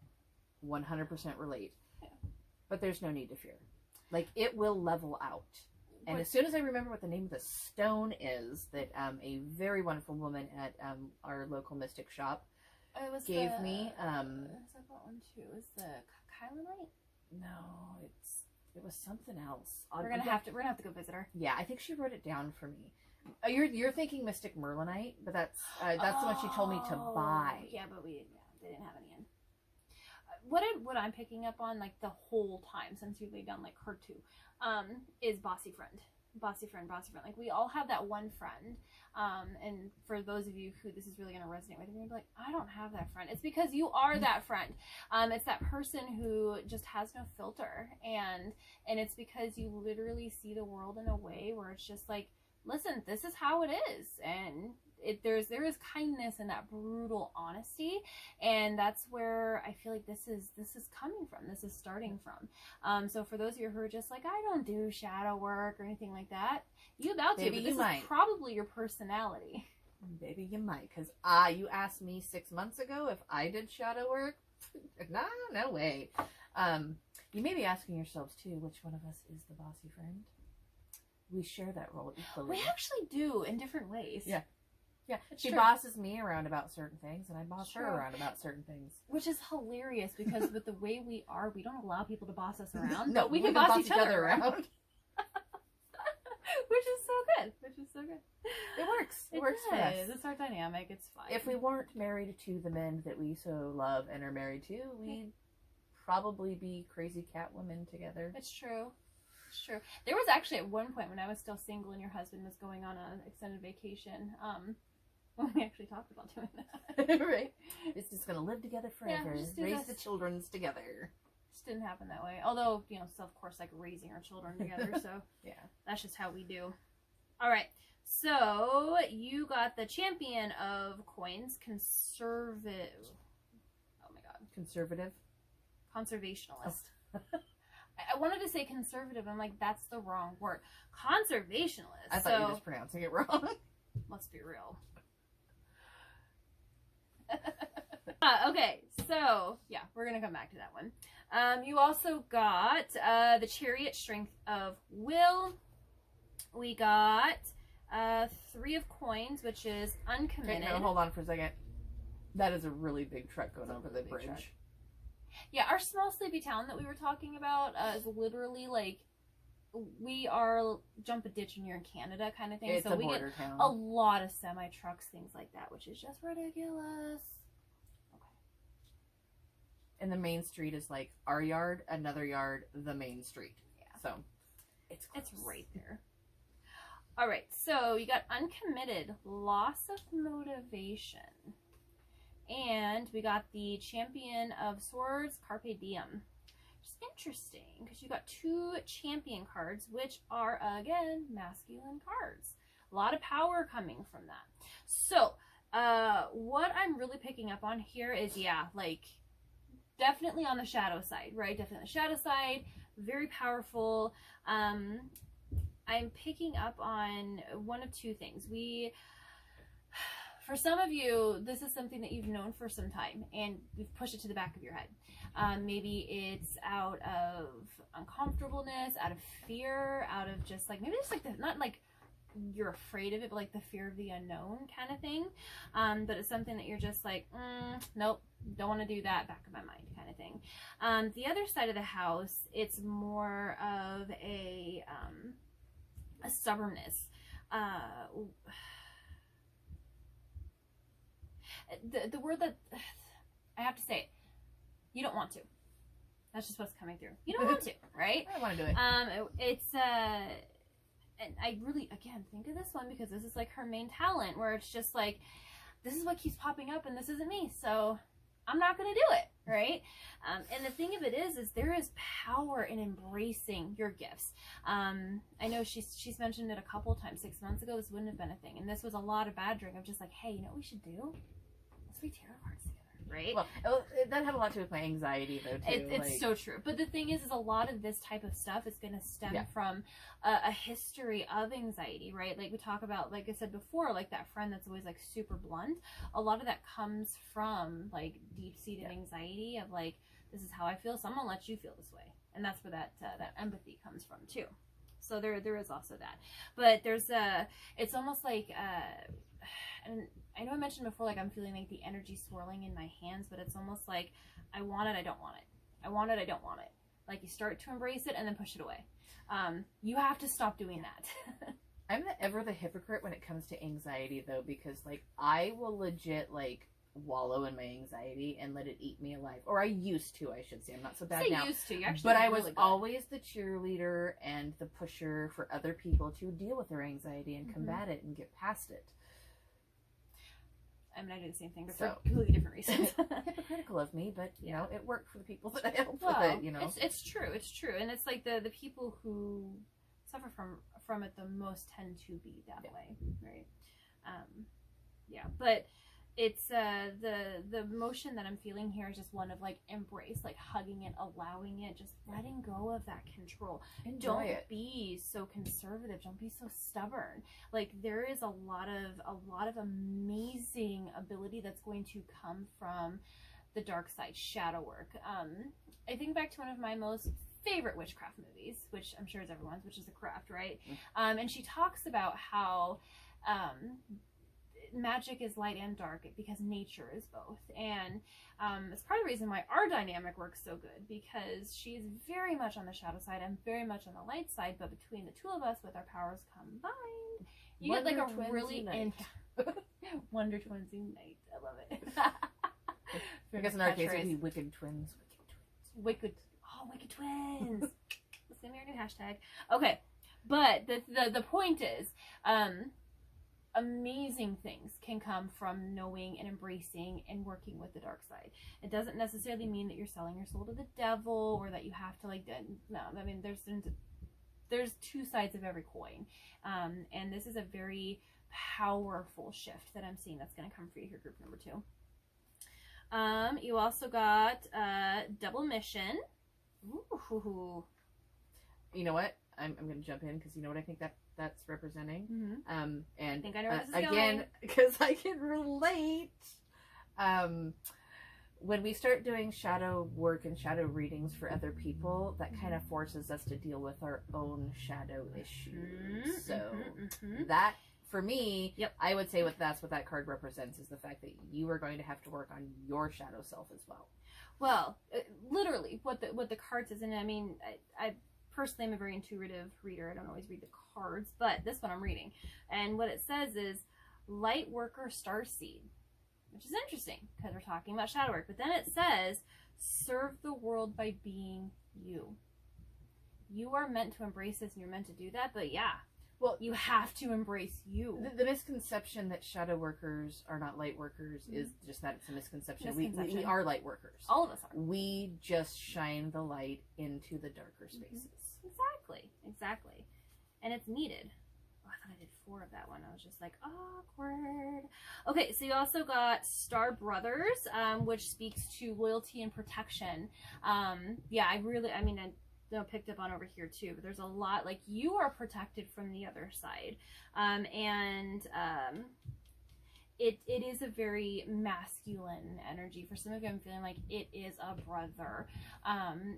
S2: 100% relate.
S1: Yeah.
S2: But there's no need to fear. Like, it will level out. And as soon as I remember what the name of the stone is that a very wonderful woman at our local mystic shop gave me.
S1: I got one too. It was the Kylanite?
S2: No, it was something else.
S1: We're gonna have to go visit her.
S2: Yeah, I think she wrote it down for me. You're thinking Mystic Merlinite, but that's the one she told me to buy.
S1: Yeah, but they didn't have any in. What I'm picking up on, like, the whole time since we laid down, like, her too, is bossy friend. Like, we all have that one friend, and for those of you who this is really going to resonate with, you're going to be like, I don't have that friend. It's because you are that friend. It's that person who just has no filter, and it's because you literally see the world in a way where it's just like, listen, this is how it is, and there is kindness in that brutal honesty, and that's where I feel like this is coming from. This is starting from. So for those of you who are just like, I don't do shadow work or anything like that, you about to.
S2: Maybe
S1: But this is probably your personality.
S2: Maybe you might, because you asked me 6 months ago if I did shadow work. No way. You may be asking yourselves too, which one of us is the bossy friend? We share that role equally.
S1: We actually do, in different ways.
S2: Yeah. Yeah, she
S1: true.
S2: bosses me around about certain things, and I boss her around about certain things.
S1: Which is hilarious, because with the way we are, we don't allow people to boss us around.
S2: No,
S1: but we can boss each other around.
S2: Which
S1: is so good.
S2: It works. It works for us.
S1: It's our dynamic. It's fine.
S2: If we weren't married to the men that we so love and are married to, we'd probably be crazy cat women together.
S1: It's true. It's true. There was actually at one point when I was still single and your husband was going on an extended vacation, when we actually talked about doing that.
S2: Right. It's just going to live together forever.
S1: Yeah,
S2: raise the children together.
S1: Just didn't happen that way. Although, so of course, like, raising our children together, so
S2: yeah,
S1: that's just how we do. All right. So you got the champion of coins, conservative. Oh my God.
S2: Conservative?
S1: Conservationalist. Oh. I wanted to say conservative. I'm like, that's the wrong word. Conservationalist.
S2: I thought you were just pronouncing it wrong.
S1: Let's be real. Okay, so yeah, we're gonna come back to that one. You also got the chariot, strength of will. We got 3 of coins, which is uncommitted.
S2: Okay, no, hold on for a second. That is a really big truck going over the bridge. Truck.
S1: Yeah, our small sleepy town that we were talking about is literally like, we are jump a ditch and you're in Canada kind of thing.
S2: It's
S1: so
S2: a
S1: we
S2: border
S1: get
S2: town.
S1: a lot of semi trucks, things like that, which is just ridiculous. Okay.
S2: And the main street is like our yard, another yard, the main street.
S1: Yeah.
S2: So it's
S1: right there. All right, so you got uncommitted, loss of motivation. And we got the champion of swords, carpe diem. Which is interesting, because you got 2 champion cards, which are, again, masculine cards. A lot of power coming from that. So, what I'm really picking up on here is, yeah, like, definitely on the shadow side, right? Definitely on the shadow side. Very powerful. I'm picking up on one of 2 things. For some of you, this is something that you've known for some time, and you've pushed it to the back of your head. Maybe it's out of uncomfortableness, out of fear, out of just like, maybe it's like, not like you're afraid of it, but like the fear of the unknown kind of thing. But it's something that you're just like, nope, don't want to do that, back of my mind kind of thing. The other side of the house, it's more of a stubbornness. The word that I have to say it, you don't want to. That's just what's coming through. You don't want to, right?
S2: I want to do it.
S1: And I really, again, think of this one because this is like her main talent, where it's just like, this is what keeps popping up and this isn't me, so I'm not going to do it. right? And the thing of it is there is power in embracing your gifts. I know she's mentioned it a couple times. 6 months ago, this wouldn't have been a thing, and this was a lot of badgering of just like, hey, you know what we should do? Let's read tarot cards together. Right?
S2: Well, that had a lot to do with my anxiety, though, too.
S1: It's so true. But the thing is a lot of this type of stuff is going to stem from a history of anxiety, right? Like we talk about, like I said before, like that friend that's always like super blunt. A lot of that comes from like deep-seated anxiety of like, this is how I feel, so I'm going to let you feel this way. And that's where that empathy comes from, too. So there is also that. But there's it's almost like, and I know I mentioned before, like I'm feeling like the energy swirling in my hands, but it's almost like I want it, I don't want it. I want it, I don't want it. Like you start to embrace it and then push it away. You have to stop doing that.
S2: I'm ever the hypocrite when it comes to anxiety, though, because like I will legit like wallow in my anxiety and let it eat me alive. Or I used to, I should say. I'm not so bad now.
S1: Used to. You're actually
S2: but I
S1: really
S2: was
S1: good.
S2: always the cheerleader and the pusher for other people to deal with their anxiety and combat it and get past it.
S1: I mean, I do the same thing, but for completely different reasons.
S2: Hypocritical of me, but you know, it worked for the people that I helped with it. You know,
S1: it's true, and it's like the people who suffer from it the most tend to be that way, right? But it's the emotion that I'm feeling here is just one of like embrace, like hugging it, allowing it, just letting go of that control. Don't be so conservative. Don't be so stubborn. Like there is a lot of amazing ability that's going to come from the dark side, shadow work. I think back to one of my most favorite witchcraft movies, which I'm sure is everyone's, which is The Craft, right? And she talks about how magic is light and dark because nature is both, and it's part of the reason why our dynamic works so good, because she's very much on the shadow side, I'm very much on the light side, but between the two of us with our powers combined, you get like a really Wonder Twins unite. I love it.
S2: I guess in our case it would be Wicked Twins.
S1: Wicked Twins. That's gonna be our new hashtag. Okay, but the point is, amazing things can come from knowing and embracing and working with the dark side. It doesn't necessarily mean that you're selling your soul to the devil or that you have to like, no, I mean, there's two sides of every coin. And this is a very powerful shift that I'm seeing that's going to come for you here, group number 2. You also got double mission. Ooh.
S2: You know what? I'm going to jump in because you know what I think that's representing.
S1: Mm-hmm.
S2: And
S1: I think I know where this is
S2: again, because I can relate. When we start doing shadow work and shadow readings for other people, that kind of forces us to deal with our own shadow issues. So that, for me, I would say that's what that card represents, is the fact that you are going to have to work on your shadow self as well.
S1: Well, literally, what the card says, and I mean, I personally, I'm a very intuitive reader. I don't always read the cards, but this one I'm reading. And what it says is, light worker starseed, which is interesting because we're talking about shadow work. But then it says, serve the world by being you. You are meant to embrace this and you're meant to do that, but well, you have to embrace you.
S2: The misconception that shadow workers are not light workers is just that it's a misconception. We are light workers.
S1: All of us are.
S2: We just shine the light into the darker spaces.
S1: Exactly. And it's needed. Oh, I thought I did 4 of that one. I was just like, awkward. Okay, so you also got Star Brothers, which speaks to loyalty and protection. I picked up on over here too, but there's a lot, like, you are protected from the other side. It is a very masculine energy. For some of you, I'm feeling like it is a brother.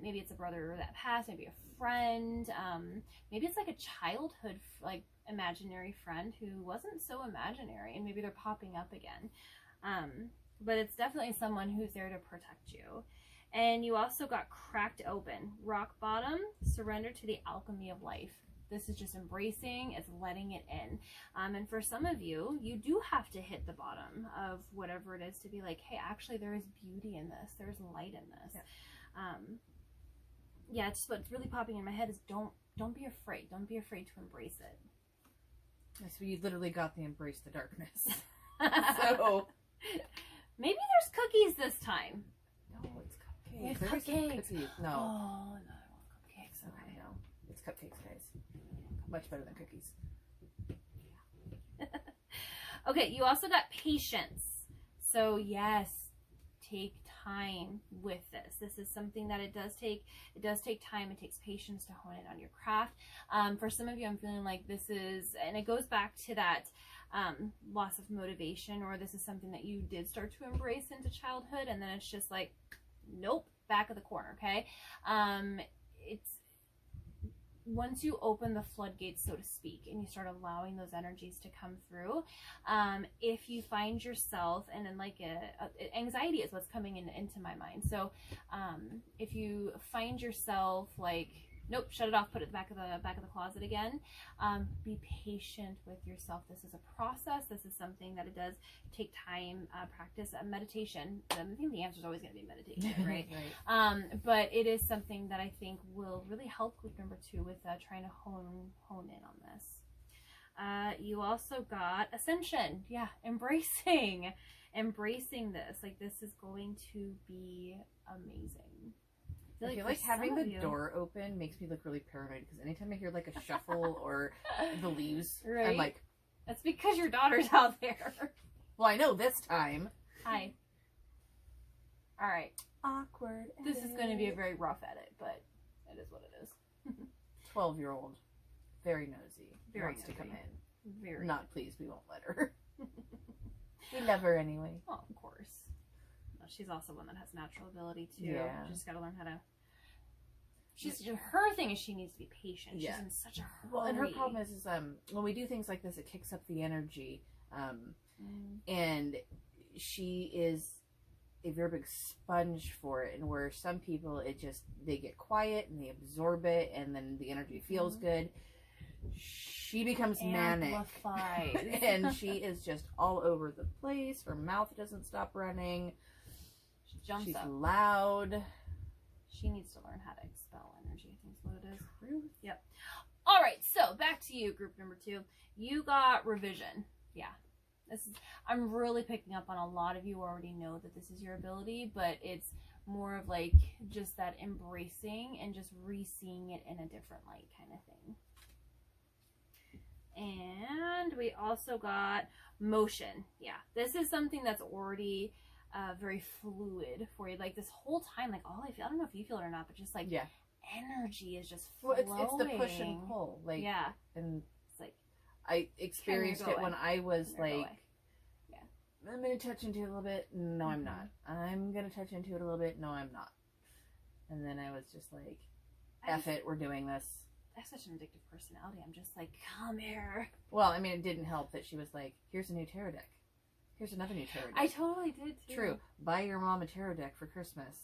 S1: Maybe it's a brother that passed, maybe a friend. Maybe it's like a childhood, like, imaginary friend who wasn't so imaginary, and maybe they're popping up again. But it's definitely someone who's there to protect you. And you also got Cracked Open, rock bottom, surrender to the alchemy of life. This is just embracing, it's letting it in. And for some of you, you do have to hit the bottom of whatever it is to be like, hey, actually there is beauty in this. There's light in this. It's just what's really popping in my head is don't be afraid. Don't be afraid to embrace it.
S2: So you literally got the embrace the darkness. So
S1: maybe there's cookies this time.
S2: No, it's
S1: We have
S2: There is some
S1: cupcakes.
S2: cookies. No.
S1: Oh, no, I want cupcakes.
S2: Okay, no. It's cupcakes, guys. Much better than cookies.
S1: Okay, you also got patience. So yes, take time with this. This is something that it does take time. It takes patience to hone in on your craft. For some of you, I'm feeling like this is, and it goes back to that loss of motivation, or this is something that you did start to embrace into childhood, and then it's just like, nope, back of the corner. Okay, it's once you open the floodgates, so to speak, and you start allowing those energies to come through, if you find yourself, and then like anxiety is what's coming into my mind. So if you find yourself like, nope, shut it off, put it back of the closet again, be patient with yourself. This is a process. This is something that it does take time, practice, meditation. I think the answer is always going to be meditation, right?
S2: Right.
S1: But it is something that I think will really help group number 2 with trying to hone in on this. You also got ascension. Yeah, embracing this. Like, this is going to be amazing.
S2: I feel like having the door open makes me look really paranoid, because anytime I hear like a shuffle or the leaves,
S1: right?
S2: I'm like,
S1: that's because your daughter's out there.
S2: well, I know this time.
S1: Hi. All right.
S2: Awkward.
S1: This is going to be a very rough edit, but it is what it is.
S2: 12-year-old, very nosy,
S1: Very
S2: wants
S1: nosy.
S2: to come in.
S1: Very
S2: Not pleased, we won't let her. We love her anyway.
S1: Well, of course. She's also one that has natural ability too.
S2: Yeah.
S1: She's got to learn how to. Her thing is she needs to be patient.
S2: Yeah.
S1: She's in such a hurry.
S2: Well, and her problem is when we do things like this, it kicks up the energy, and she is a very big sponge for it. And where some people, they get quiet and they absorb it, and then the energy feels good. She becomes manic, and she is just all over the place. Her mouth doesn't stop running. She's
S1: up.
S2: Loud.
S1: She needs to learn how to expel energy, I think is what it is.
S2: Ruth.
S1: Yep. All right, so back to you, group number 2. You got revision. Yeah. I'm really picking up on a lot of you already know that this is your ability, but it's more of like just that embracing and just re-seeing it in a different light kind of thing. And we also got motion. Yeah, this is something that's already very fluid for you. Like this whole time, like all I feel, I don't know if you feel it or not, but just like energy is just flowing.
S2: Well, it's the push and pull. Like,
S1: yeah.
S2: And
S1: it's like,
S2: I experienced it when I was like, I'm going to touch into it a little bit. No, I'm not. I'm going to touch into it a little bit. No, I'm not. And then I was just like, F it, we're doing this.
S1: I have such an addictive personality. I'm just like, come here.
S2: Well, I mean, it didn't help that she was like, here's a new tarot deck. Here's another new tarot deck.
S1: I totally did too.
S2: True. Buy your mom a tarot deck for Christmas.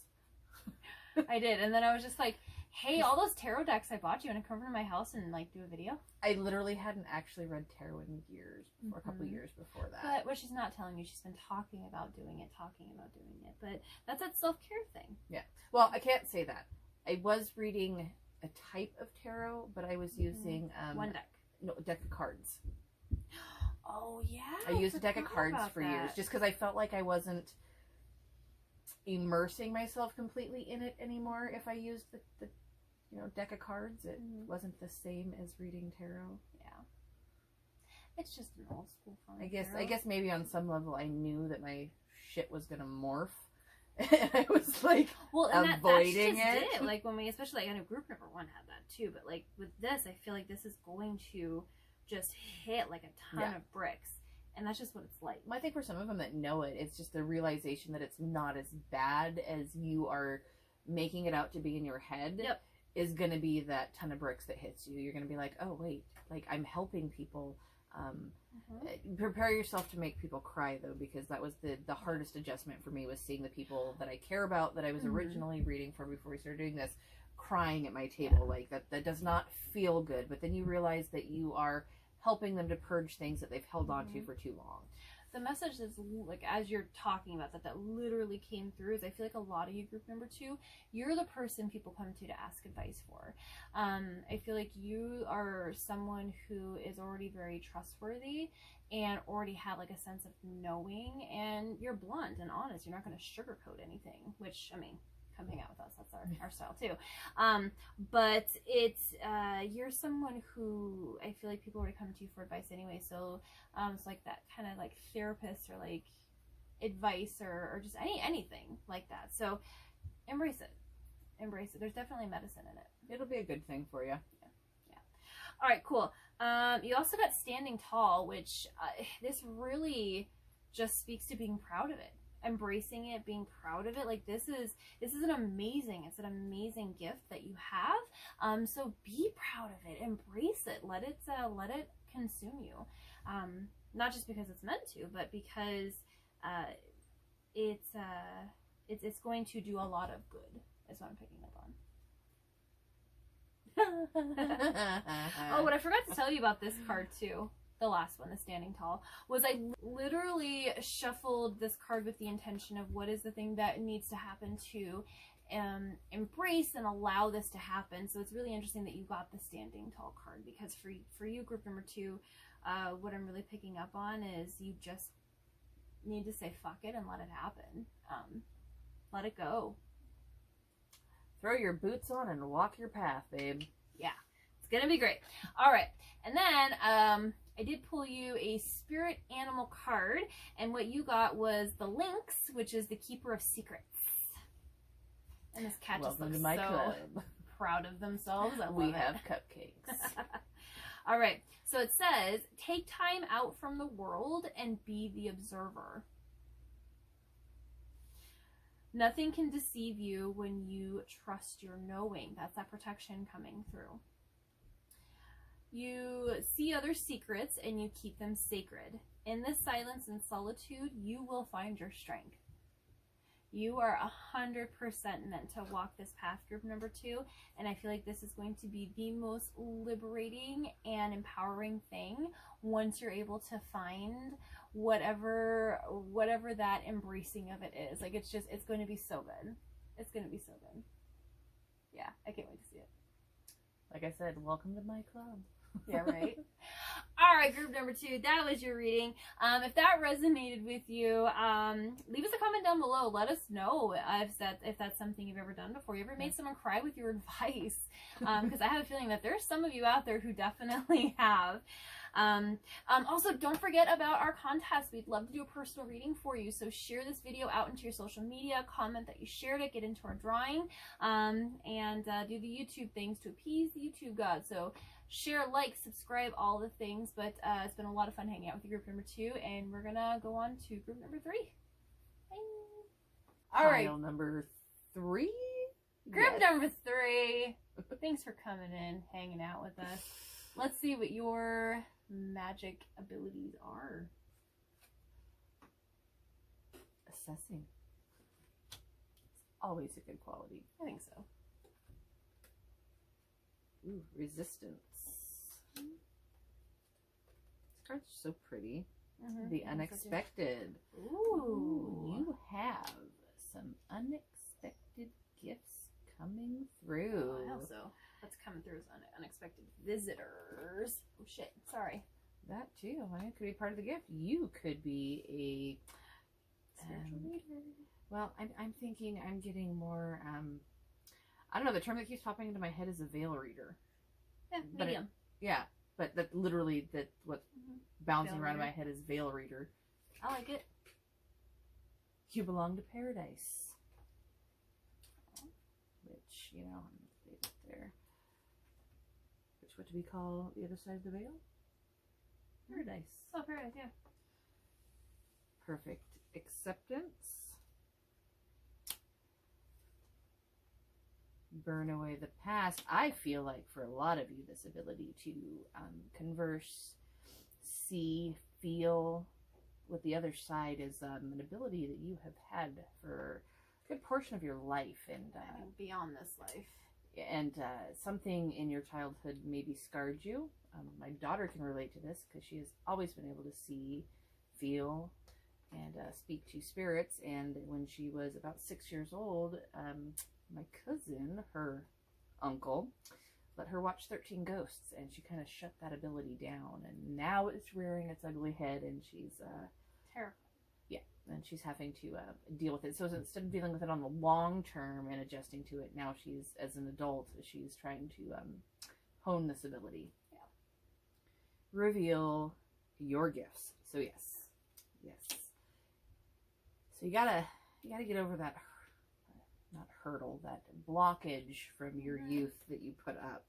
S1: I did. And then I was just like, hey, all those tarot decks I bought you, and I come over to my house and like do a video.
S2: I literally hadn't actually read tarot in years, or a couple years before that.
S1: But what she's not telling you, she's been talking about doing it. But that's that self-care thing.
S2: Yeah. Well, I can't say that. I was reading a type of tarot, but I was using
S1: one deck.
S2: No, a deck of cards.
S1: Oh yeah.
S2: I used a deck of cards for years, just because I felt like I wasn't immersing myself completely in it anymore. If I used the deck of cards, it wasn't the same as reading tarot.
S1: Yeah. It's just an old school form.
S2: I guess maybe on some level I knew that my shit was gonna morph. I was like, avoiding it.
S1: Like when we, especially like I know group number 1 had that too, but like with this, I feel like this is going to just hit like a ton of bricks, and that's just what it's like.
S2: I think for some of them that know it, it's just the realization that it's not as bad as you are making it out to be in your head.
S1: Yep.
S2: Is going to be that ton of bricks that hits you. You're going to be like, oh wait, like I'm helping people. Prepare yourself to make people cry though, because that was the hardest adjustment for me, was seeing the people that I care about, that I was originally reading for before we started doing this, crying at my table. Like that does not feel good. But then you realize that you are helping them to purge things that they've held on to for too long.
S1: The message is like, as you're talking about that literally came through, is I feel like a lot of you group number 2, you're the person people come to ask advice for. I feel like you are someone who is already very trustworthy and already have like a sense of knowing, and you're blunt and honest. You're not going to sugarcoat anything, which, I mean, come hang out with us. That's our style too. But it's you're someone who I feel like people already come to you for advice anyway. So it's like that kind of like therapist or like advice or just anything like that. So embrace it. Embrace it. There's definitely medicine in it.
S2: It'll be a good thing for you.
S1: Yeah. All right, cool. You also got standing tall, which this really just speaks to being proud of it, embracing it, being proud of it. Like it's an amazing gift that you have. So be proud of it, embrace it, let it consume you. Not just because it's meant to, but because it's going to do a lot of good. Is what I'm picking up on. Oh, what I forgot to tell you about this card too, the last one, the standing tall, was I literally shuffled this card with the intention of what is the thing that needs to happen to embrace and allow this to happen. So it's really interesting that you got the standing tall card, because for you, group number 2, what I'm really picking up on is you just need to say fuck it and let it happen. Let it go.
S2: Throw your boots on and walk your path, babe.
S1: Yeah, it's gonna be great. All right, and then I did pull you a spirit animal card, and what you got was the lynx, which is the keeper of secrets. And this cat just looks so
S2: club.
S1: Proud of themselves.
S2: We have cupcakes.
S1: All right, so it says, take time out from the world and be the observer. Nothing can deceive you when you trust your knowing. That's that protection coming through. You see other secrets and you keep them sacred. In this silence and solitude, you will find your strength. You are 100% meant to walk this path, group number 2, and I feel like this is going to be the most liberating and empowering thing once you're able to find whatever that embracing of it is. Like it's going to be so good. It's going to be so good. Yeah, I can't wait to see it.
S2: Like I said, welcome to my club.
S1: Yeah, right. All right, group number 2, that was your reading. If that resonated with you, leave us a comment down below. Let us know if that's something you've ever done before. You ever made someone cry with your advice? Because I have a feeling that there's some of you out there who definitely have. Also, don't forget about our contest. We'd love to do a personal reading for you. So share this video out into your social media, comment that you shared it, get into our drawing, and do the YouTube things to appease the YouTube god. So share, like, subscribe, all the things. But it's been a lot of fun hanging out with you, group number 2, and we're gonna go on to group number 3. Bye. All right,
S2: Pile number 3.
S1: group number 3. Thanks for coming in, hanging out with us. Let's see what your magic abilities are.
S2: Assessing. It's always a good quality.
S1: I think so.
S2: Ooh, resistance. This card's so pretty. The unexpected.
S1: Ooh.
S2: You have some unexpected gifts coming through.
S1: Oh, also, what's coming through is unexpected visitors. Oh shit, sorry.
S2: That too. I mean, it could be part of the gift. You could be a
S1: Spiritual reader.
S2: Well, I'm thinking I'm getting more. I don't know. The term that keeps popping into my head is a veil reader.
S1: Yeah, medium.
S2: But that literally what's bouncing
S1: Veil
S2: around in
S1: reader.
S2: my head is veil reader.
S1: I like it.
S2: You belong to paradise. Which, you know, I'm gonna leave it there. Which, what do we call the other side of the veil? Paradise.
S1: Oh, paradise, yeah.
S2: Perfect. Acceptance. Burn away the past. I feel like for a lot of you, this ability to converse, see, feel with the other side is an ability that you have had for a good portion of your life, and
S1: beyond this life.
S2: And something in your childhood maybe scarred you. My daughter can relate to this because she has always been able to see, feel, and speak to spirits. And when she was about 6 years old, my cousin, her uncle, let her watch 13 Ghosts, and she kind of shut that ability down. And now it's rearing its ugly head, and she's
S1: Terrifying.
S2: Yeah, and she's having to deal with it. So instead of dealing with it on the long term and adjusting to it, now she's, as an adult, she's trying to hone this ability.
S1: Yeah.
S2: Reveal your gifts. So yes. So you gotta get over that, not hurdle, that blockage from your youth that you put up.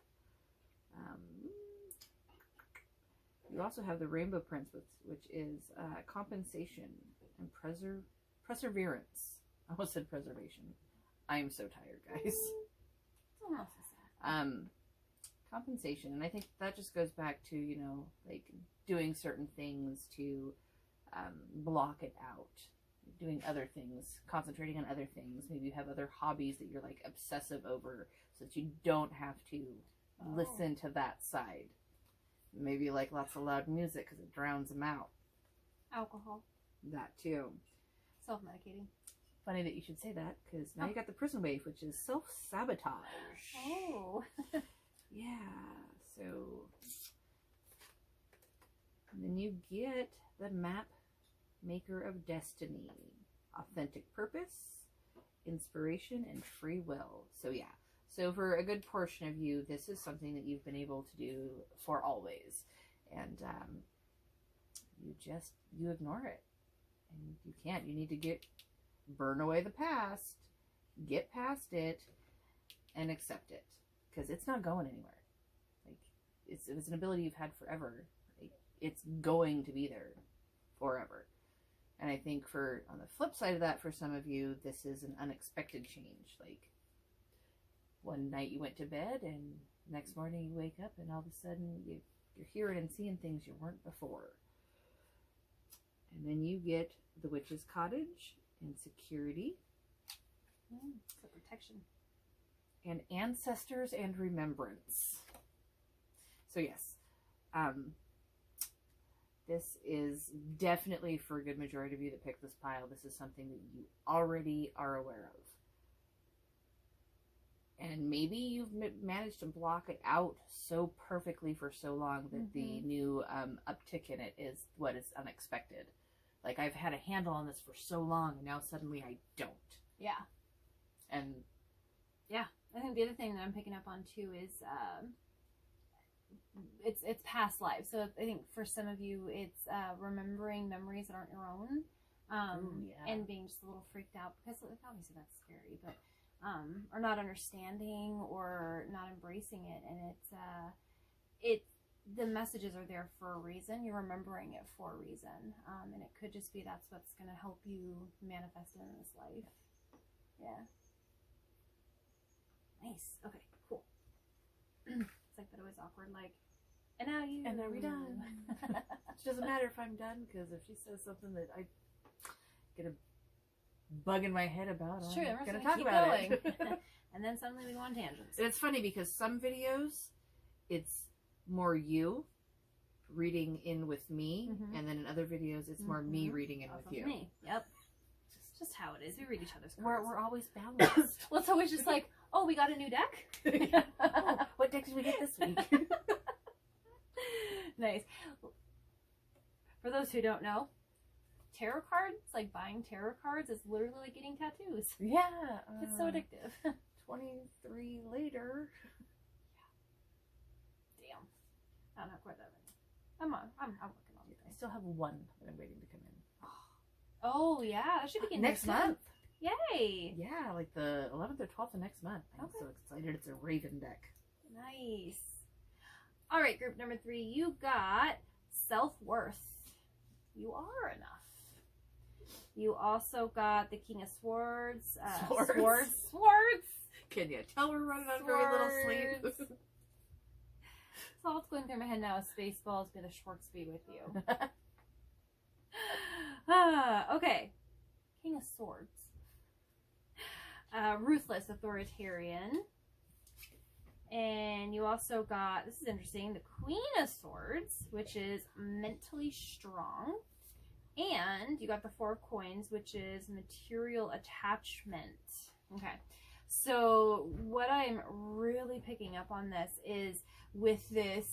S2: You also have the Rainbow Prince, which is compensation and perseverance. I almost said preservation. I am so tired, guys.
S1: Almost the same.
S2: Compensation, and I think that just goes back to, you know, like doing certain things to block it out, doing other things, concentrating on other things. Maybe you have other hobbies that you're like obsessive over, so that you don't have to listen to that side. Maybe like lots of loud music because it drowns them out.
S1: Alcohol.
S2: That too.
S1: Self-medicating.
S2: Funny that you should say that, because now you got the prison wave, which is self-sabotage.
S1: Oh.
S2: Yeah, so and then you get the map maker of destiny, authentic purpose, inspiration, and free will. So yeah, so for a good portion of you, this is something that you've been able to do for always, and you ignore it, and you can't. You need to burn away the past, get past it, and accept it, because it's not going anywhere. Like it's an ability you've had forever. Like, it's going to be there forever. And I think on the flip side of that, for some of you, this is an unexpected change. Like one night you went to bed and next morning you wake up and all of a sudden you're hearing and seeing things you weren't before. And then you get the Witch's Cottage and security.
S1: For protection.
S2: And ancestors and remembrance. So yes, this is definitely, for a good majority of you that picked this pile, this is something that you already are aware of. And maybe you've managed to block it out so perfectly for so long that the new uptick in it is what is unexpected. Like, I've had a handle on this for so long, and now suddenly I don't.
S1: Yeah.
S2: And
S1: yeah, I think the other thing that I'm picking up on too is it's past lives. So I think for some of you, it's remembering memories that aren't your own, and being just a little freaked out because obviously that's scary, but or not understanding or not embracing it, and it's the messages are there for a reason. You're remembering it for a reason, and it could just be that's what's going to help you manifest it in this life. Yeah. Nice. Okay, cool. It's like that always awkward, like, and now
S2: we're done. It doesn't matter if I'm done, because if she says something that I get a bug in my head about,
S1: it's
S2: I'm
S1: true.
S2: going to talk about it.
S1: And then suddenly we go on tangents.
S2: And it's funny because some videos, it's more you reading in with me, and then in other videos, it's more me reading in with you.
S1: Me. Yep. Just how it is. We read each other's cards.
S2: We're always balanced.
S1: Well, it's always just like, oh, we got a new deck?
S2: Oh, what deck did we get this week?
S1: Nice. For those who don't know, tarot cards, like buying tarot cards, is literally like getting tattoos.
S2: Yeah.
S1: It's so addictive.
S2: 23 later.
S1: Damn. I don't have quite that many. I'm working on it.
S2: I still have one that I'm waiting to come in.
S1: Oh, yeah. That should begin
S2: next month.
S1: Yay.
S2: Yeah, like the 11th or 12th of next month. I'm so excited. It's a Raven deck.
S1: Nice. All right, group number 3. You got self-worth. You are enough. You also got the King of Swords. Swords.
S2: Can you tell we're running on very little sleep?
S1: So what's going through my head now is Spaceballs, may the Schwartz be with you. Okay. King of Swords. Ruthless, authoritarian. And you also got, this is interesting, the Queen of Swords, which is mentally strong. And you got the 4 of Coins, which is material attachment. Okay. So what I'm really picking up on this is with this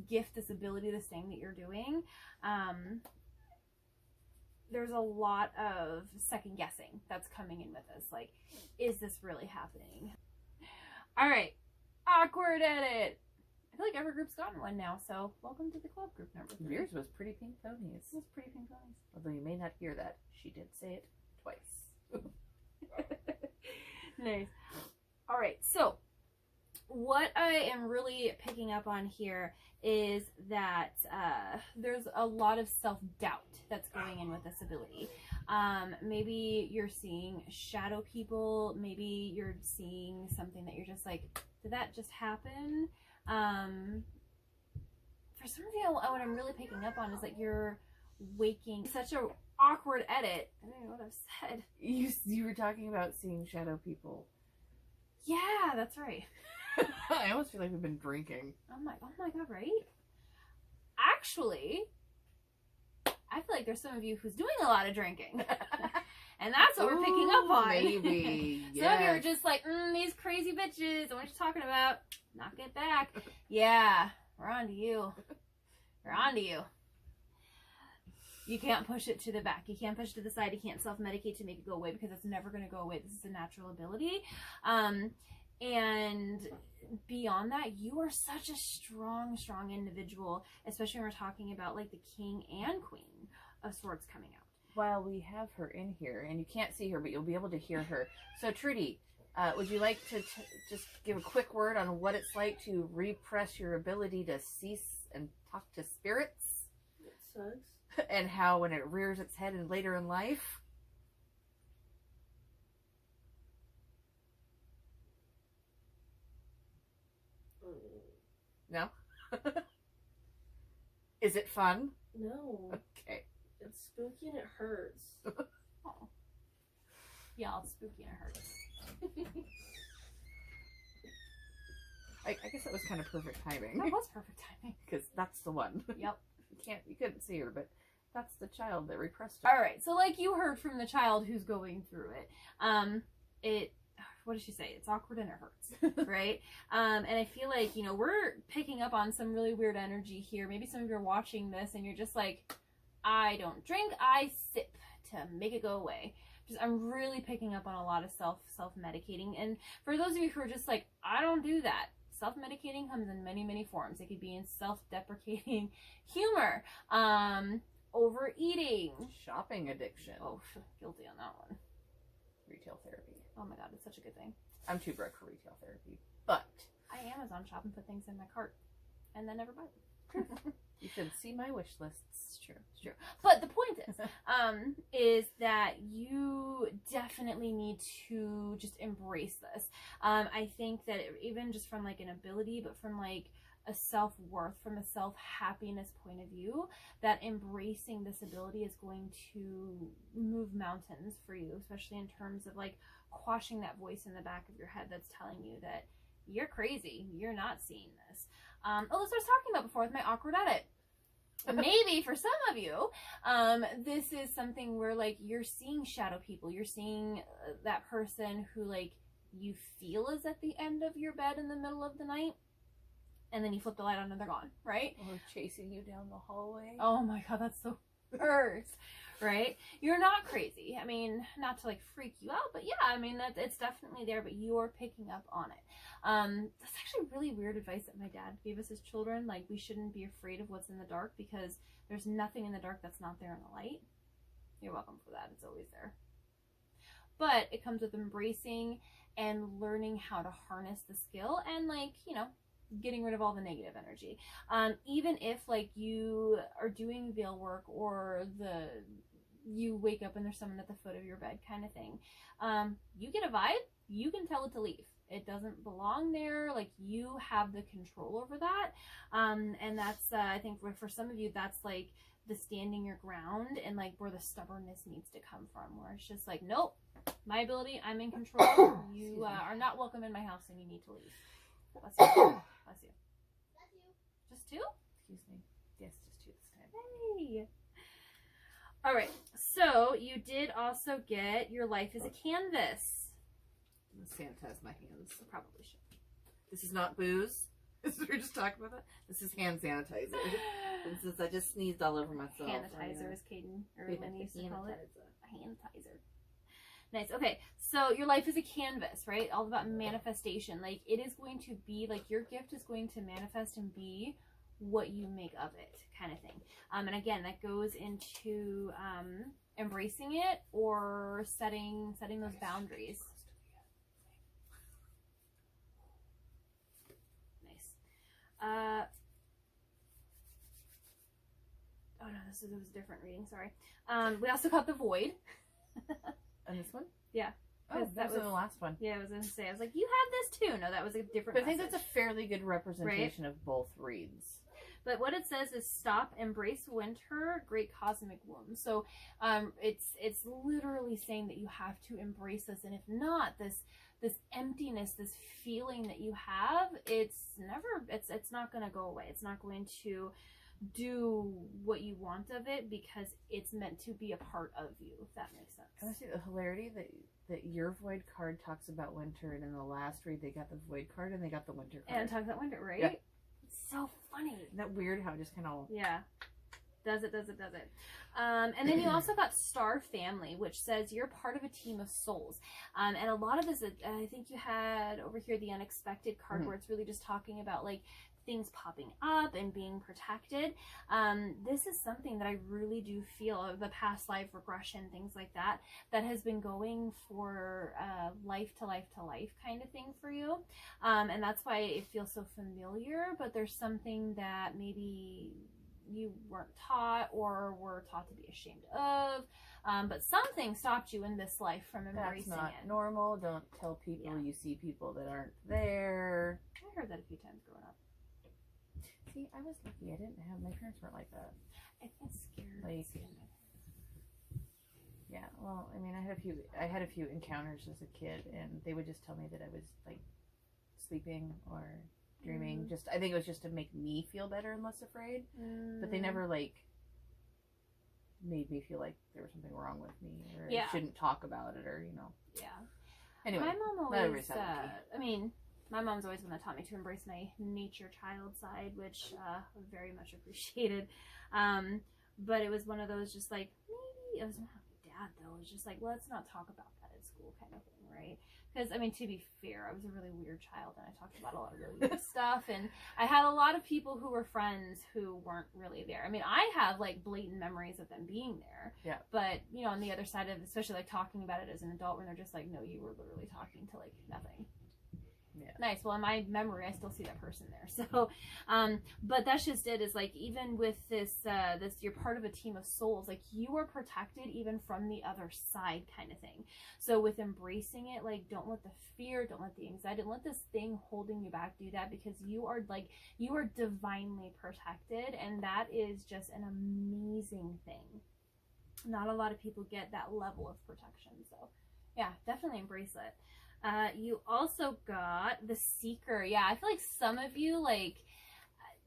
S1: gift, this ability, this thing that you're doing, there's a lot of second guessing that's coming in with this. Like, is this really happening? All right, awkward edit. I feel like every group's gotten one now, so welcome to the club, group number 3.
S2: Yours was Pretty Pink Ponies.
S1: It was Pretty Pink Ponies.
S2: Although you may not hear that. She did say it twice.
S1: Nice. All right, so what I am really picking up on here is that there's a lot of self-doubt that's going in with this ability. Maybe you're seeing shadow people. Maybe you're seeing something that you're just like, did that just happen? For some of you, what I'm really picking up on is that you're waking. Such a awkward edit. I don't know what I've said.
S2: You were talking about seeing shadow people.
S1: Yeah, that's right.
S2: I almost feel like we've been drinking.
S1: Oh my god, right? Actually, I feel like there's some of you who's doing a lot of drinking. And that's what we're picking up on.
S2: Maybe. Yes.
S1: Some of you are just like, these crazy bitches. What you talking about? Knock it back. Yeah, we're on to you. We're on to you. You can't push it to the back. You can't push it to the side. You can't self-medicate to make it go away because it's never going to go away. This is a natural ability. And beyond that, you are such a strong individual, especially when we're talking about like the king and queen of swords coming out.
S2: While we have her in here, and you can't see her, but you'll be able to hear her. So, Trudy, would you like to just give a quick word on what it's like to repress your ability to cease and talk to spirits?
S3: It sucks.
S2: And how when it rears its head and later in life? No? Is it fun?
S3: No.
S2: Okay.
S3: It's spooky and it hurts.
S1: Oh. Yeah, it's spooky and it hurts.
S2: I guess that was kind of perfect timing.
S1: That was perfect timing.
S2: Because that's the one.
S1: Yep.
S2: You couldn't see her, but that's the child that repressed her.
S1: All right, so like you heard from the child who's going through it, what did she say? It's awkward and it hurts, right? And I feel like, we're picking up on some really weird energy here. Maybe some of you are watching this and you're just like, I don't drink, I sip to make it go away. I'm really picking up on a lot of self-medicating. And for those of you who are just like, I don't do that, self-medicating comes in many forms. It could be in self-deprecating humor, overeating,
S2: Shopping addiction.
S1: oh, guilty on that one.
S2: Retail therapy.
S1: Oh my god, it's such a good thing.
S2: I'm too broke for retail therapy, but
S1: I Amazon shop and put things in my cart and then never buy them.
S2: you should see my wish lists.
S1: It's true. It's true. But the point is that you definitely need to just embrace this. I think that even just from like an ability, but from like a self-worth, from a self-happiness point of view, that embracing this ability is going to move mountains for you, especially in terms of like quashing that voice in the back of your head that's telling you that you're crazy, you're not seeing this. That's what I was talking about before with my awkward edit. Maybe for some of you, this is something where like you're seeing shadow people, you're seeing that person who like you feel is at the end of your bed in the middle of the night, and then you flip the light on and they're gone, right?
S2: Or chasing you down the hallway.
S1: Oh my god, that's so worse, right? You're not crazy. I mean, not to like freak you out, but yeah, I mean, it's definitely there, but you're picking up on it. That's actually really weird advice that my dad gave us as children. Like, we shouldn't be afraid of what's in the dark because there's nothing in the dark that's not there in the light. You're welcome for that. It's always there. But it comes with embracing and learning how to harness the skill and like, getting rid of all the negative energy. Even if like you are doing veil work or you wake up and there's someone at the foot of your bed kind of thing, you get a vibe, you can tell it to leave. It doesn't belong there. Like, you have the control over that. And that's, I think for some of you, that's like the standing your ground and like where the stubbornness needs to come from, where it's just like, nope, my ability, I'm in control. You are not welcome in my house and you need to leave. Bless you. Bless you.
S3: Bless you.
S1: Just two?
S2: Excuse me. Yes, just two this time.
S1: Hey. All right. So you did also get your life as a canvas.
S2: Sanitize my hands.
S1: Probably should.
S2: This is not booze. We're just talking about that. This is hand sanitizer. And since I just sneezed all over myself.
S1: Sanitizer, as Caden or Lenny used to call it. A handtizer. Nice. Okay, so your life is a canvas, right? All about manifestation. Like, it is going to be, like, your gift is going to manifest and be what you make of it, kind of thing. And again, that goes into embracing it or setting those boundaries. Nice. Oh no, this was a different reading. Sorry. We also got the void.
S2: And this one?
S1: Yeah.
S2: Oh, that was the last one.
S1: Yeah, I was gonna say. I was like, you have this too. No, that was a different.
S2: But I think that's a fairly good representation of both reads.
S1: But what it says is stop, embrace winter, great cosmic womb. So, it's literally saying that you have to embrace this, and if not, this emptiness, this feeling that you have, it's not going to go away. It's not going to do what you want of it because it's meant to be a part of you, if that makes sense.
S2: I see the hilarity that your void card talks about winter, and in the last read they got the void card and they got the winter card.
S1: And it talks about winter, right?
S2: Yeah.
S1: It's so funny.
S2: Isn't that weird how it just kind of...
S1: Yeah. Does it. And then you also got Star Family, which says you're part of a team of souls. And a lot of this, I think you had over here the unexpected card where it's really just talking about like things popping up and being protected. This is something that I really do feel of the past life regression, things like that, that has been going for life to life to life kind of thing for you. And that's why it feels so familiar, but there's something that maybe you weren't taught or were taught to be ashamed of, but something stopped you in this life from embracing
S2: That's not
S1: it.
S2: normal. Don't tell people you see people that aren't there.
S1: I heard that a few times growing up.
S2: See, I was lucky. I didn't have, my parents weren't like that.
S1: I think it's scared.
S2: Like, yeah, well, I mean, I had a few encounters as a kid, and they would just tell me that I was like sleeping or dreaming. Just, I think it was just to make me feel better and less afraid. But they never like made me feel like there was something wrong with me or I shouldn't talk about it or
S1: Yeah.
S2: Anyway,
S1: my mom always. My mom's always one that taught me to embrace my nature child side, which I very much appreciated. But it was one of those just like maybe it was not my dad though. It was just like let's not talk about that at school kind of thing, right? Because, I mean, to be fair, I was a really weird child, and I talked about a lot of really weird stuff, and I had a lot of people who were friends who weren't really there. I mean, I have, like, blatant memories of them being there, but, on the other side of, especially, like, talking about it as an adult, when they're just like, no, you were literally talking to, like, nothing. Yeah. Nice. Well, in my memory, I still see that person there. So, but that's just it. Is like even with this, you're part of a team of souls. Like you are protected even from the other side, kind of thing. So with embracing it, like don't let the fear, don't let the anxiety, don't let this thing holding you back do that because you are divinely protected, and that is just an amazing thing. Not a lot of people get that level of protection. So, yeah, definitely embrace it. You also got the Seeker. Yeah, I feel like some of you, like,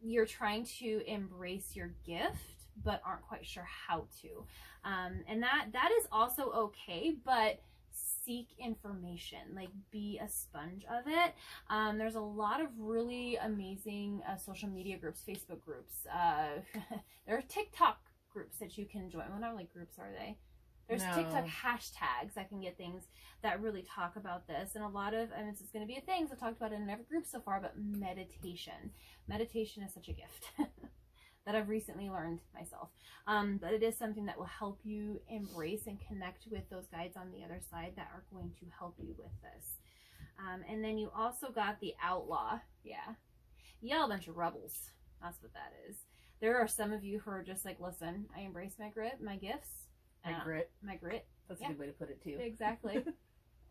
S1: you're trying to embrace your gift, but aren't quite sure how to. And that is also okay, but seek information. Like, be a sponge of it. There's a lot of really amazing social media groups, Facebook groups. There are TikTok groups that you can join. Well, not really groups, are they? There's TikTok hashtags that can get things that really talk about this. And a lot of, and this is going to be a thing, so I've talked about it in every group so far, but meditation. Meditation is such a gift that I've recently learned myself. But it is something that will help you embrace and connect with those guides on the other side that are going to help you with this. And then you also got the Outlaw. Yeah. Y'all a bunch of rebels. That's what that is. There are some of you who are just like, listen, I embrace my gifts. My grit.
S2: That's a good way to put it too.
S1: Exactly.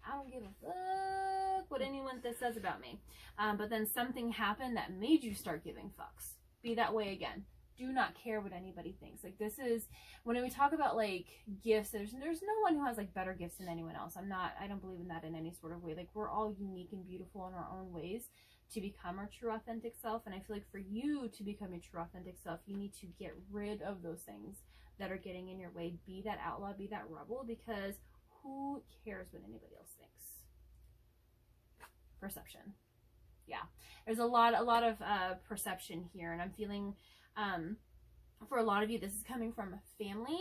S1: I don't give a fuck what anyone says about me. But then something happened that made you start giving fucks. Be that way again. Do not care what anybody thinks. Like this is when we talk about like gifts. There's no one who has like better gifts than anyone else. I don't believe in that in any sort of way. Like we're all unique and beautiful in our own ways to become our true authentic self. And I feel like for you to become your true authentic self, you need to get rid of those things that are getting in your way. Be that outlaw, be that rebel, because who cares what anybody else thinks? Perception. Yeah. there's a lot of perception here, and I'm feeling for a lot of you, this is coming from a family,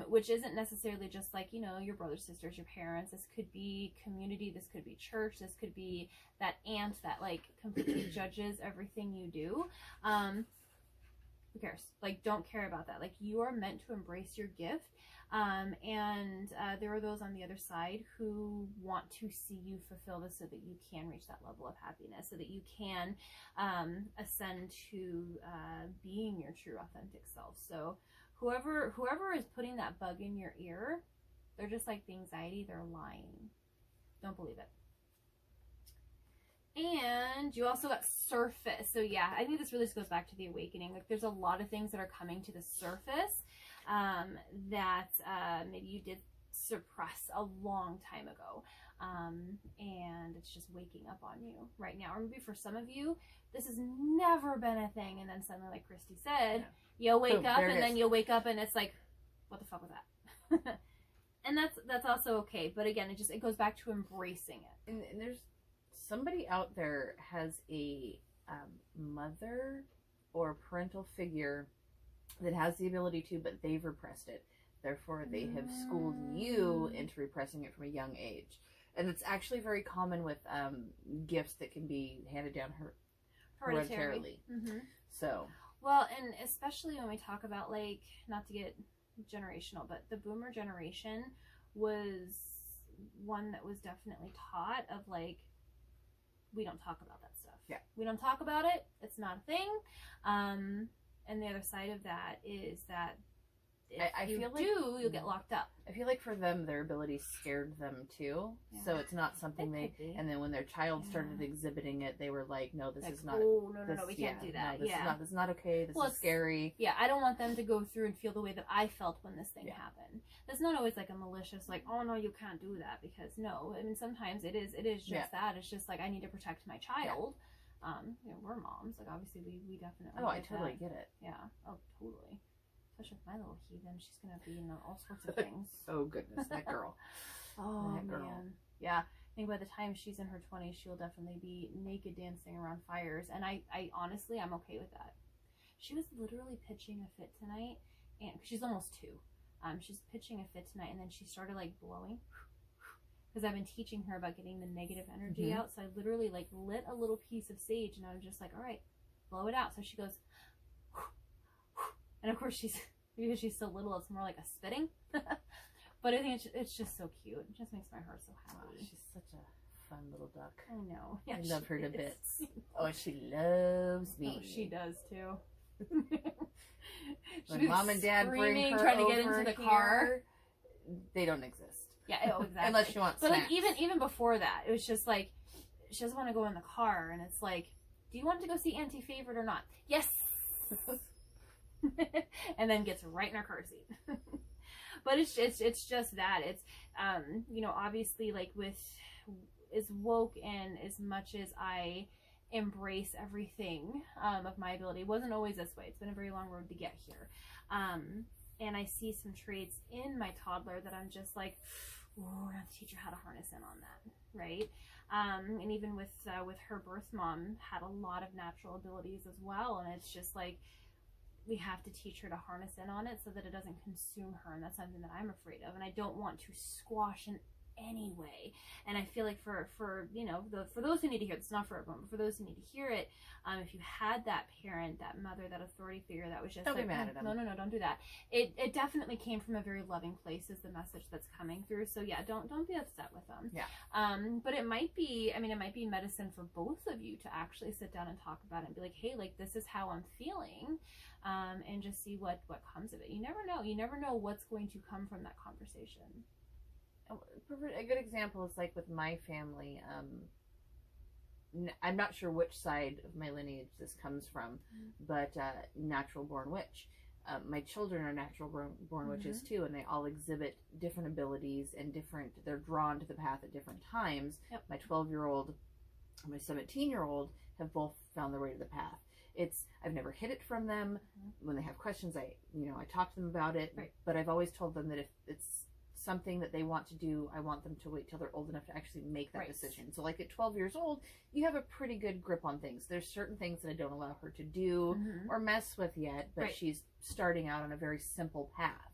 S1: which isn't necessarily just like, you know, your brothers, sisters, your parents. This could be community, this could be church, this could be that aunt that like completely judges everything you do. Who cares? Like, don't care about that. Like, you are meant to embrace your gift. And there are those on the other side who want to see you fulfill this so that you can reach that level of happiness, so that you can ascend to being your true authentic self. So whoever is putting that bug in your ear, they're just like the anxiety, they're lying. Don't believe it. And you also got surface. So yeah, I think this really just goes back to the awakening. Like, there's a lot of things that are coming to the surface that maybe you did suppress a long time ago, and it's just waking up on you right now. Or maybe for some of you, this has never been a thing, and then suddenly, like Christy said, you'll wake up, and then you'll wake up, and it's like, what the fuck was that? And that's also okay. But again, it goes back to embracing it.
S2: And there's somebody out there has a mother or parental figure that has the ability to, but they've repressed it. Therefore, they have schooled you into repressing it from a young age. And it's actually very common with gifts that can be handed down hereditarily.
S1: Mm-hmm.
S2: So,
S1: well, and especially when we talk about, like, not to get generational, but the boomer generation was one that was definitely taught of, like, we don't talk about that stuff.
S2: Yeah.
S1: We don't talk about it. It's not a thing. And the other side of that is that if
S2: I
S1: you
S2: feel like
S1: you'll get locked up.
S2: I feel like for them, their ability scared them too. Yeah. So it's not something and then when their child started exhibiting it, they were like, no, this is not.
S1: Oh, no, we can't do that.
S2: No, this is not okay. This is scary.
S1: Yeah, I don't want them to go through and feel the way that I felt when this thing happened. It's not always like a malicious, like, oh no, you can't do that, because no. I mean, sometimes it is just that. It's just like, I need to protect my child. Yeah. You know, we're moms. Like, obviously, we definitely.
S2: Oh, I totally get it.
S1: Yeah. Oh, totally. Especially with my little heathen, she's gonna be in all sorts of things.
S2: Oh goodness, that girl.
S1: Oh
S2: that girl.
S1: Man. Yeah. I think by the time she's in her 20s, she'll definitely be naked dancing around fires, and I honestly, I'm okay with that. She was literally pitching a fit tonight, and she's almost 2. She's pitching a fit tonight, and then she started like blowing. Because I've been teaching her about getting the negative energy out. So I literally like lit a little piece of sage, and I was just like, all right, blow it out. So she goes, and of course because she's so little, it's more like a spitting. But I think it's just so cute. It just makes my heart so happy.
S2: Oh, she's such a fun little duck.
S1: I know. Yeah,
S2: I love her to bits. Oh, she loves me.
S1: Oh, she does too.
S2: When mom and dad bring her
S1: trying to
S2: over
S1: get into the car,
S2: they don't exist.
S1: Yeah, oh, exactly.
S2: Unless she wants
S1: But
S2: snacks.
S1: like even before that, it was just like she doesn't want to go in the car, and it's like, do you want to go see Auntie Favorite or not? Yes. And then gets right in our car seat. But it's just that it's you know, obviously, like, with as woke and as much as I embrace everything of my ability, it wasn't always this way. It's been a very long road to get here. And I see some traits in my toddler that I'm just like, oh, we're gonna have to teach her how to harness in on that, right? And even with her birth mom had a lot of natural abilities as well, and it's just like, we have to teach her to harness in on it so that it doesn't consume her, and that's something that I'm afraid of, and I don't want to squash in any way. And I feel like for you know, for those who need to hear it, it's not for everyone, but for those who need to hear it, if you had that parent, that mother, that authority figure that was just
S2: don't
S1: like,
S2: be mad at them.
S1: No, don't do that. It definitely came from a very loving place, is the message that's coming through. So yeah, don't be upset with them.
S2: Yeah.
S1: But it might be, I mean, it might be medicine for both of you to actually sit down and talk about it and be like, hey, like, this is how I'm feeling, and just see what comes of it. You never know what's going to come from that conversation.
S2: A good example is like with my family. I'm not sure which side of my lineage this comes from, but natural born witch. My children are natural born witches too, and they all exhibit different abilities and they're drawn to the path at different times.
S1: Yep.
S2: My 12-year-old and my 17-year-old have both found their way to the path. I've never hid it from them. When they have questions, I talk to them about it,
S1: right.
S2: But I've always told them that if it's something that they want to do, I want them to wait till they're old enough to actually make that
S1: Right.
S2: decision. So like at 12 years old, you have a pretty good grip on things. There's certain things that I don't allow her to do or mess with yet, but
S1: Right.
S2: she's starting out on a very simple path.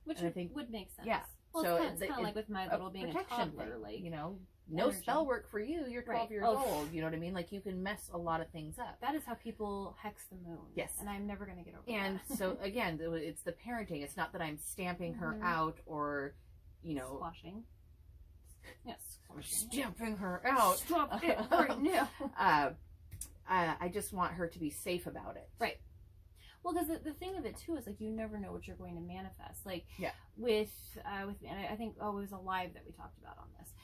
S1: Which
S2: And I think-
S1: would make sense.
S2: yeah.
S1: Well,
S2: So
S1: it's kind of like with my little being a
S2: protection
S1: toddler,
S2: thing,
S1: like,
S2: you know, no
S1: energy.
S2: spell work for you. You're 12
S1: Right.
S2: years
S1: Oh.
S2: old. You know what I mean? Like you can mess a lot of things up.
S1: that is how people hex the moon.
S2: Yes.
S1: And I'm never going to get over
S2: And
S1: that.
S2: so again, it's the parenting. It's not that I'm stamping her
S1: Mhm.
S2: out or, you know,
S1: Squashing. Yes. Squashing.
S2: stamping her out.
S1: Stop it right now.
S2: I just want her to be safe about it.
S1: Right. Well, because the thing of it too is like you never know what you're going to manifest. Like
S2: Yeah.
S1: with me, and I think it was a live that we talked about on this.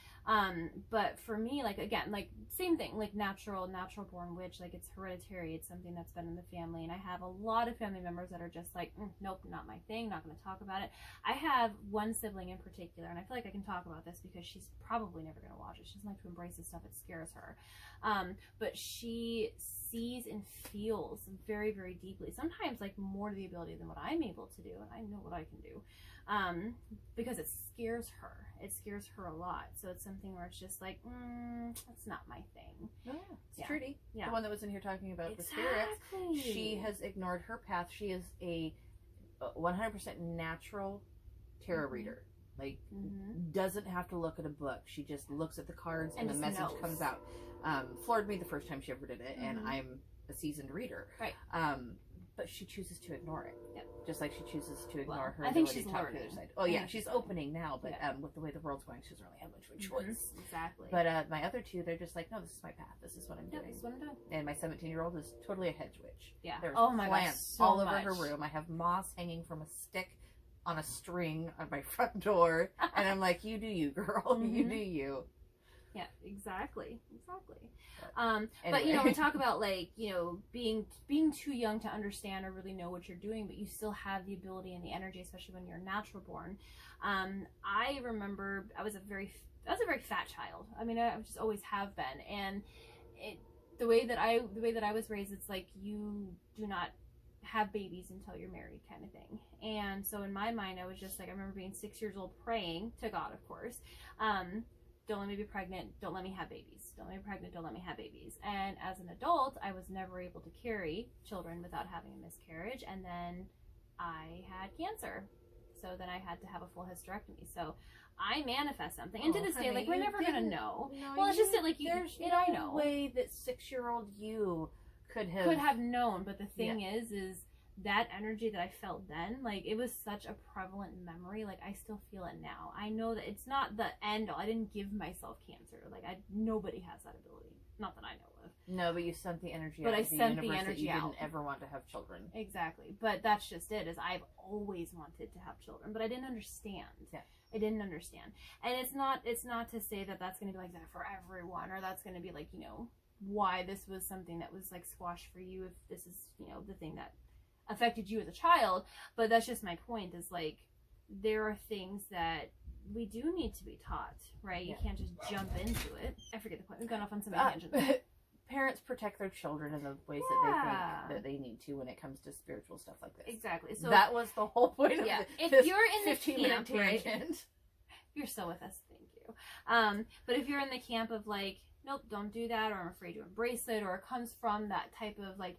S1: But for me, like again, like same thing, like natural born witch, like it's hereditary. It's something that's been in the family, and I have a lot of family members that are just like, nope, not my thing. Not going to talk about it. I have one sibling in particular, and I feel like I can talk about this because she's probably never going to watch it. She doesn't like to embrace this stuff. It scares her. But she sees and feels very, very deeply, sometimes like more to the ability than what I'm able to do, and I know what I can do, because it scares her. It scares her a lot. So it's something where it's just like, that's not my thing.
S2: Oh, yeah. It's
S1: Yeah.
S2: Trudy,
S1: Yeah.
S2: the one that was in here talking about the spirits.
S1: Exactly.
S2: She has ignored her path. She is a 100% natural tarot
S1: Mhm.
S2: reader. Like,
S1: Mhm.
S2: doesn't have to look at a book. She just looks at the cards and the
S1: just
S2: message
S1: knows.
S2: comes out. Floored me the first time she ever did it, and
S1: Mhm.
S2: I'm a seasoned reader.
S1: Right.
S2: But she chooses to ignore it.
S1: Yep.
S2: Just like she chooses to ignore
S1: Well,
S2: her
S1: I think
S2: ability
S1: she's
S2: to talk to the
S1: learning.
S2: other side. Oh yeah,
S1: I think
S2: she's
S1: she's
S2: opening now, but
S1: Yeah.
S2: with the way the world's going, she doesn't really have much of a
S1: Mhm.
S2: choice.
S1: Exactly.
S2: But my other two, they're just like, no, this is my path. This is what I'm
S1: yeah,
S2: doing.
S1: that's what I'm doing.
S2: And my 17-year-old is totally a hedge witch.
S1: Yeah.
S2: There's
S1: Oh my gosh,
S2: plants
S1: so
S2: all over her
S1: much.
S2: room. I have moss hanging from a stick on a string on my front door, and I'm like, you do you, girl. You
S1: Mhm.
S2: do you.
S1: Yeah, exactly.
S2: Anyway.
S1: But you know, we talk about like, you know, being too young to understand or really know what you're doing, but you still have the ability and the energy, especially when you're natural born. I remember I was a very fat child. I mean, I just always have been, and the way that I was raised, it's like you do not have babies until you're married, kind of thing. And so in my mind, I was just like, I remember being 6 years old praying to God, of course. Don't let me be pregnant. Don't let me have babies. Don't let me be pregnant. Don't let me have babies. And as an adult, I was never able to carry children without having a miscarriage. And then I had cancer. So then I had to have a full hysterectomy. So I manifest something. And to this day, like, we're never going to know.
S2: No,
S1: Well, it's just that, like,
S2: there's
S1: and
S2: no
S1: I know.
S2: way that 6-year-old you could have
S1: known. But the thing is that energy that I felt then, like, it was such a prevalent memory. Like, I still feel it now. I know that it's not the end all. I didn't give myself cancer. Like, nobody has that ability. Not that I know of.
S2: No, but you sent the energy
S1: But
S2: out
S1: I
S2: to the
S1: sent the
S2: universe that
S1: energy
S2: you
S1: out.
S2: didn't ever want to have children.
S1: Exactly. But that's just it, is I've always wanted to have children, but I didn't understand.
S2: Yeah.
S1: I didn't understand. And it's not to say that that's going to be like that for everyone, or that's going to be like, you know, why this was something that was like squashed for you, if this is, you know, the thing that affected you as a child. But that's just my point, is like, there are things that we do need to be taught, right? You can't just jump into it. I forget the point. We've gone off on some tangents.
S2: Parents protect their children in the ways
S1: Yeah.
S2: that they think that they need to when it comes to spiritual stuff like this.
S1: Exactly. So
S2: that was the whole point of
S1: if
S2: this
S1: you're in the
S2: 15-minute
S1: camp, right?
S2: tangent.
S1: You're still with us, thank you. But if you're in the camp of like, nope, don't do that, or I'm afraid to embrace it, or it comes from that type of like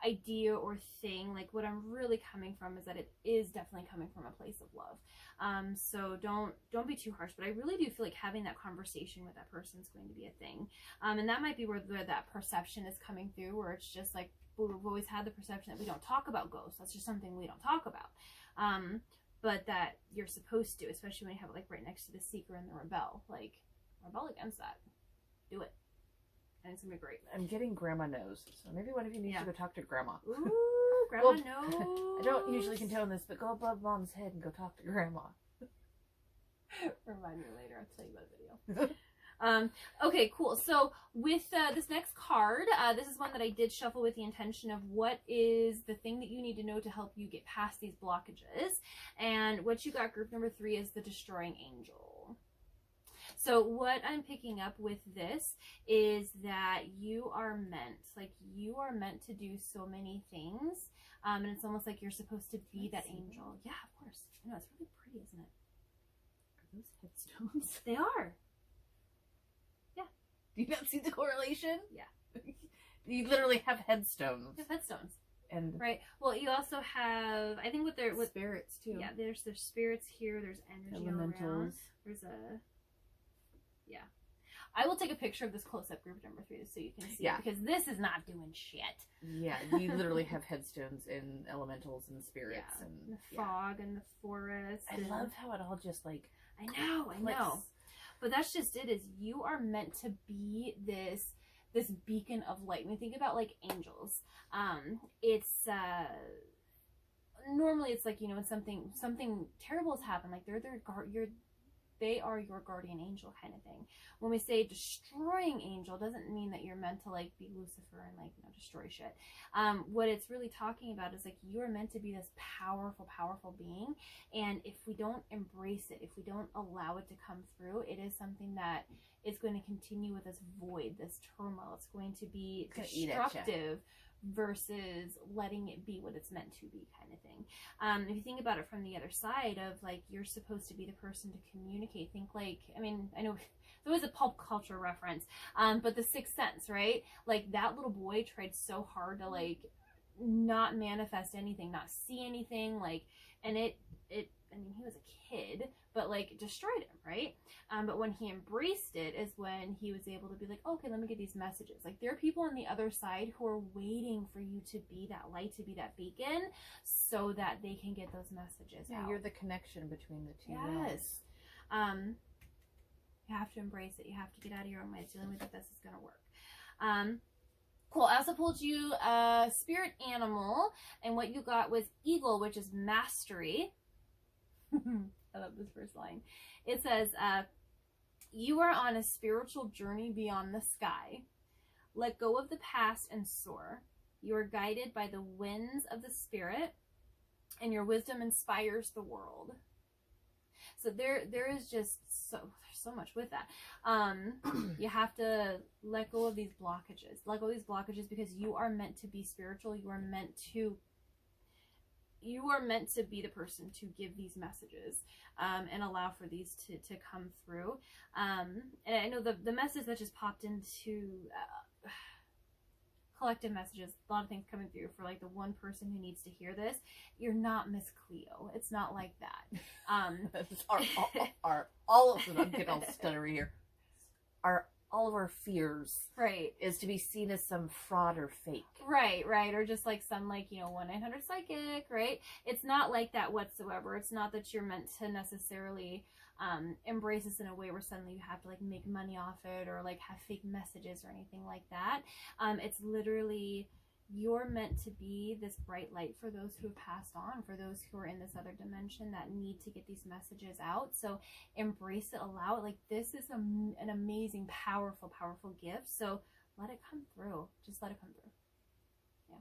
S1: idea or thing, like what I'm really coming from is that it is definitely coming from a place of love. So don't be too harsh, but I really do feel like having that conversation with that person is going to be a thing. And that might be where that perception is coming through, where it's just like, we've always had the perception that we don't talk about ghosts. That's just something we don't talk about. But that you're supposed to, especially when you have it like right next to the seeker and the rebel. Like, rebel against that. Do it. And it's gonna be great.
S2: I'm getting grandma nose, so maybe one of you needs to go talk to grandma.
S1: Ooh, grandma knows.
S2: I don't usually condone this, but go above mom's head and go talk to grandma.
S1: Remind me later, I'll tell you about a video. Okay, cool. So with this next card, this is one that I did shuffle with the intention of what is the thing that you need to know to help you get past these blockages. And what you got, group number 3, is the Destroying Angel. So what I'm picking up with this is that you are meant to do so many things. And it's almost like you're supposed to be that angel. Yeah, of course. I know, it's really pretty, isn't it?
S2: those headstones?
S1: They are.
S2: Do you not see the correlation?
S1: Yeah.
S2: You literally have headstones.
S1: They have headstones.
S2: And
S1: right. Well, you also have, I think, with
S2: spirits too.
S1: Yeah, there's spirits here. There's energy
S2: Elementals.
S1: around. There's a. Yeah. I will take a picture of this close-up group number 3 so you can see it, because this is not doing shit.
S2: Yeah, you literally have headstones in elementals and spirits and
S1: the fog and the forest.
S2: I love how it all just like
S1: I know. But that's just it, is you are meant to be this beacon of light. When you think about like angels, it's normally it's like, you know, when something terrible has happened, like they are your guardian angel kind of thing. When we say destroying angel, doesn't mean that you're meant to like be Lucifer and like, you know, destroy shit. What it's really talking about is like you are meant to be this powerful being, and if we don't embrace it, if we don't allow it to come through, it is something that is going to continue with this void, this turmoil. It's going to be destructive versus letting it be what it's meant to be, kind of thing. If you think about it from the other side of like, you're supposed to be the person to communicate. Think like, I mean, I know there was a pulp culture reference, but the Sixth Sense, right? Like that little boy tried so hard to like not manifest anything, not see anything, like, and it I mean, he was a kid, but like destroyed him, right? But when he embraced it is when he was able to be like, okay, let me get these messages. Like there are people on the other side who are waiting for you to be that light, to be that beacon, so that they can get those messages out.
S2: You're the connection between the two.
S1: Yes. You have to embrace it. You have to get out of your own way. It's the only way that this is going to work. Cool. I also pulled you a spirit animal, and what you got was eagle, which is mastery. I love this first line. It says, you are on a spiritual journey beyond the sky. Let go of the past and soar. You are guided by the winds of the spirit, and your wisdom inspires the world. So there is just there's so much with that. You have to let go of these blockages. Let go of these blockages because you are meant to be spiritual. You are meant to be the person to give these messages, and allow for these to come through. And I know the message that just popped into collective messages, a lot of things coming through for like the one person who needs to hear this. You're not Miss Cleo. It's not like that.
S2: All of them, I'm getting all stuttery here. All of our fears,
S1: right,
S2: is to be seen as some fraud or fake.
S1: Right, or just like some like, you know, 1-800-PSYCHIC, right? It's not like that whatsoever. It's not that you're meant to necessarily embrace this in a way where suddenly you have to like make money off it or like have fake messages or anything like that. It's literally, you're meant to be this bright light for those who have passed on, for those who are in this other dimension that need to get these messages out. So embrace it, allow it. Like this is an amazing, powerful gift. So let it come through. Just let it come through. Yeah.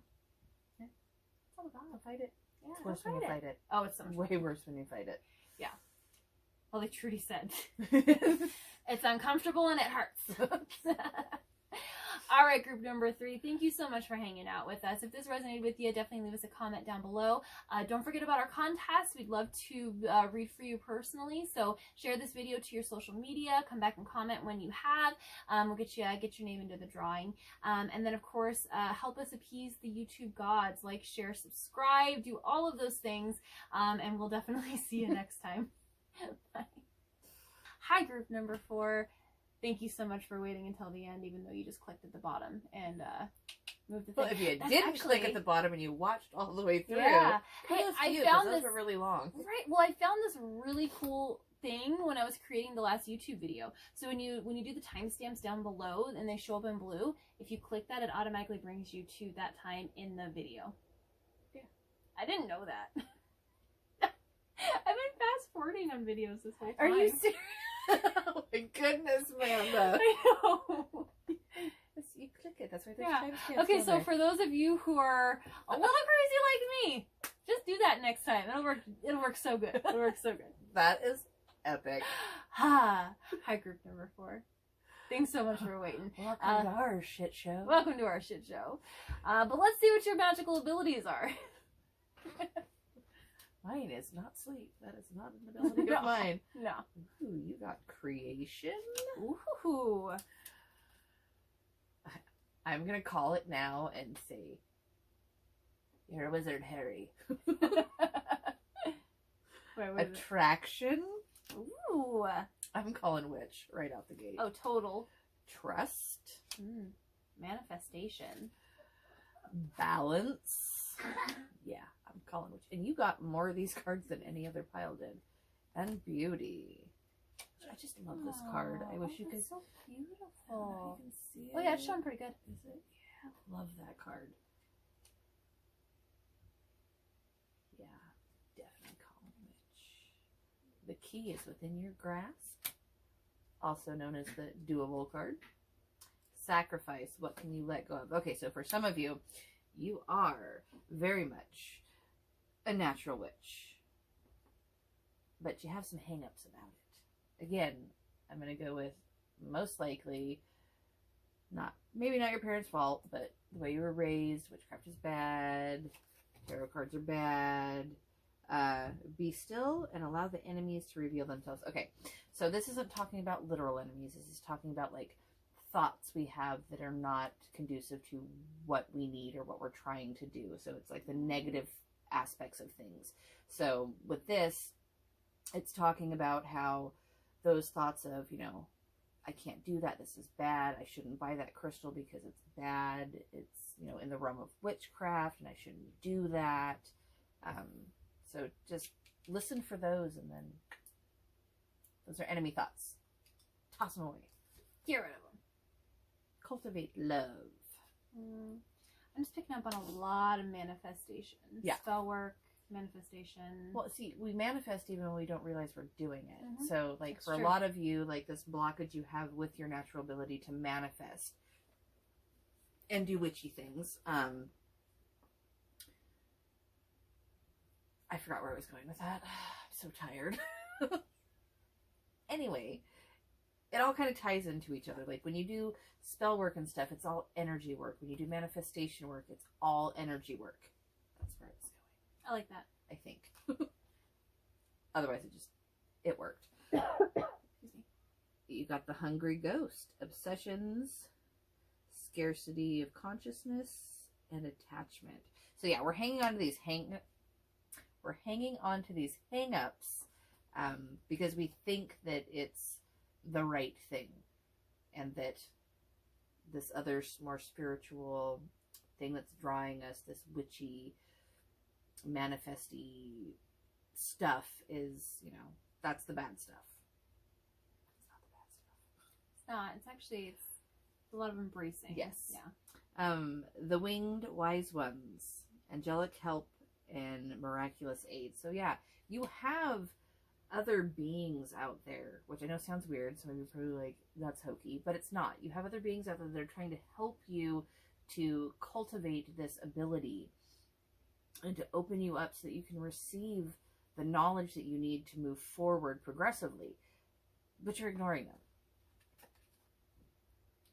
S1: That's all about it.
S2: Fight it.
S1: Yeah,
S2: it's worse when you fight it.
S1: Oh, it's so much
S2: way worse when you fight it.
S1: Yeah. Well, like Trudy said, it's uncomfortable and it hurts. All right, group number 3, thank you so much for hanging out with us. If this resonated with you, definitely leave us a comment down below. Don't forget about our contest. We'd love to read for you personally. So share this video to your social media. Come back and comment when you have. We'll get your name into the drawing. And then, of course, help us appease the YouTube gods. Like, share, subscribe, do all of those things. And we'll definitely see you next time. Bye. Hi, group number 4. Thank you so much for waiting until the end, even though you just clicked at the bottom and moved the thing.
S2: Well, if you didn't click at the bottom and you watched all the way through,
S1: yeah. Hey, I found
S2: those
S1: this
S2: were really long.
S1: Right. Well, I found this really cool thing when I was creating the last YouTube video. So when you do the timestamps down below and they show up in blue, if you click that, it automatically brings you to that time in the video.
S2: Yeah.
S1: I didn't know that. I've been fast forwarding on videos this whole time.
S2: Are you serious? Oh my goodness, Amanda.
S1: I know.
S2: You click it. That's why there's timestamps.
S1: Okay, so for those of you who are a little crazy like me, just do that next time. It'll work so good. It'll work so good.
S2: That is epic.
S1: Hi, group number 4. Thanks so much for waiting.
S2: Welcome to our shit show.
S1: Welcome to our shit show. But let's see what your magical abilities are.
S2: Mine is not sleep. That is not an ability of mine.
S1: No.
S2: Ooh, you got creation.
S1: Ooh.
S2: I'm gonna call it now and say, you're a wizard, Harry.
S1: Wait, what is it?
S2: Attraction.
S1: Ooh.
S2: I'm calling witch right out the gate.
S1: Oh, total.
S2: Trust.
S1: Manifestation.
S2: Balance. Yeah, I'm calling witch. And you got more of these cards than any other pile did. And beauty. I just love this card. I wish you could.
S1: So beautiful.
S2: I can see it.
S1: Oh yeah, it's showing pretty good.
S2: Is it? Yeah, love that card. Yeah, definitely calling witch. The key is within your grasp, also known as the doable card. Sacrifice. What can you let go of? Okay, so for some of you, you are very much a natural witch, but you have some hang-ups about it. Again, I'm going to go with most likely maybe not your parents' fault, but the way you were raised. Witchcraft is bad. Tarot cards are bad. Be still and allow the enemies to reveal themselves. Okay, so this isn't talking about literal enemies. This is talking about like thoughts we have that are not conducive to what we need or what we're trying to do. So it's like the negative aspects of things. So with this, it's talking about how those thoughts of, you know, I can't do that, this is bad, I shouldn't buy that crystal because it's bad, it's, you know, in the realm of witchcraft and I shouldn't do that. So just listen for those, and then those are enemy thoughts. Toss them away.
S1: Get rid of them.
S2: Cultivate love.
S1: I'm just picking up on a lot of manifestation.
S2: Yeah.
S1: Spell work, manifestation.
S2: Well, see, we manifest even when we don't realize we're doing it. So, like,
S1: That's
S2: for
S1: true.
S2: a lot of you, like, this blockage you have with your natural ability to manifest and do witchy things. I forgot where I was going with that. I'm so tired. Anyway, it all kind of ties into each other. Like, when you do spell work and stuff, it's all energy work. When you do manifestation work, it's all energy work. That's where it's going.
S1: I like that.
S2: I think. Otherwise, it worked. Excuse me. You got the hungry ghost, obsessions, scarcity of consciousness, and attachment. So yeah, we're hanging on to these hang-ups because we think that it's the right thing, and that this other more spiritual thing that's drawing us, this witchy, manifesty stuff, is, you know, that's the bad stuff. It's not the bad stuff.
S1: It's not. It's actually, it's a lot of embracing.
S2: Yes.
S1: Yeah.
S2: The winged wise ones, angelic help, and miraculous aid. So yeah, you have other beings out there, which I know sounds weird. Some of you are probably like, that's hokey, but it's not. You have other beings out there that are trying to help you to cultivate this ability and to open you up so that you can receive the knowledge that you need to move forward progressively, but you're ignoring them.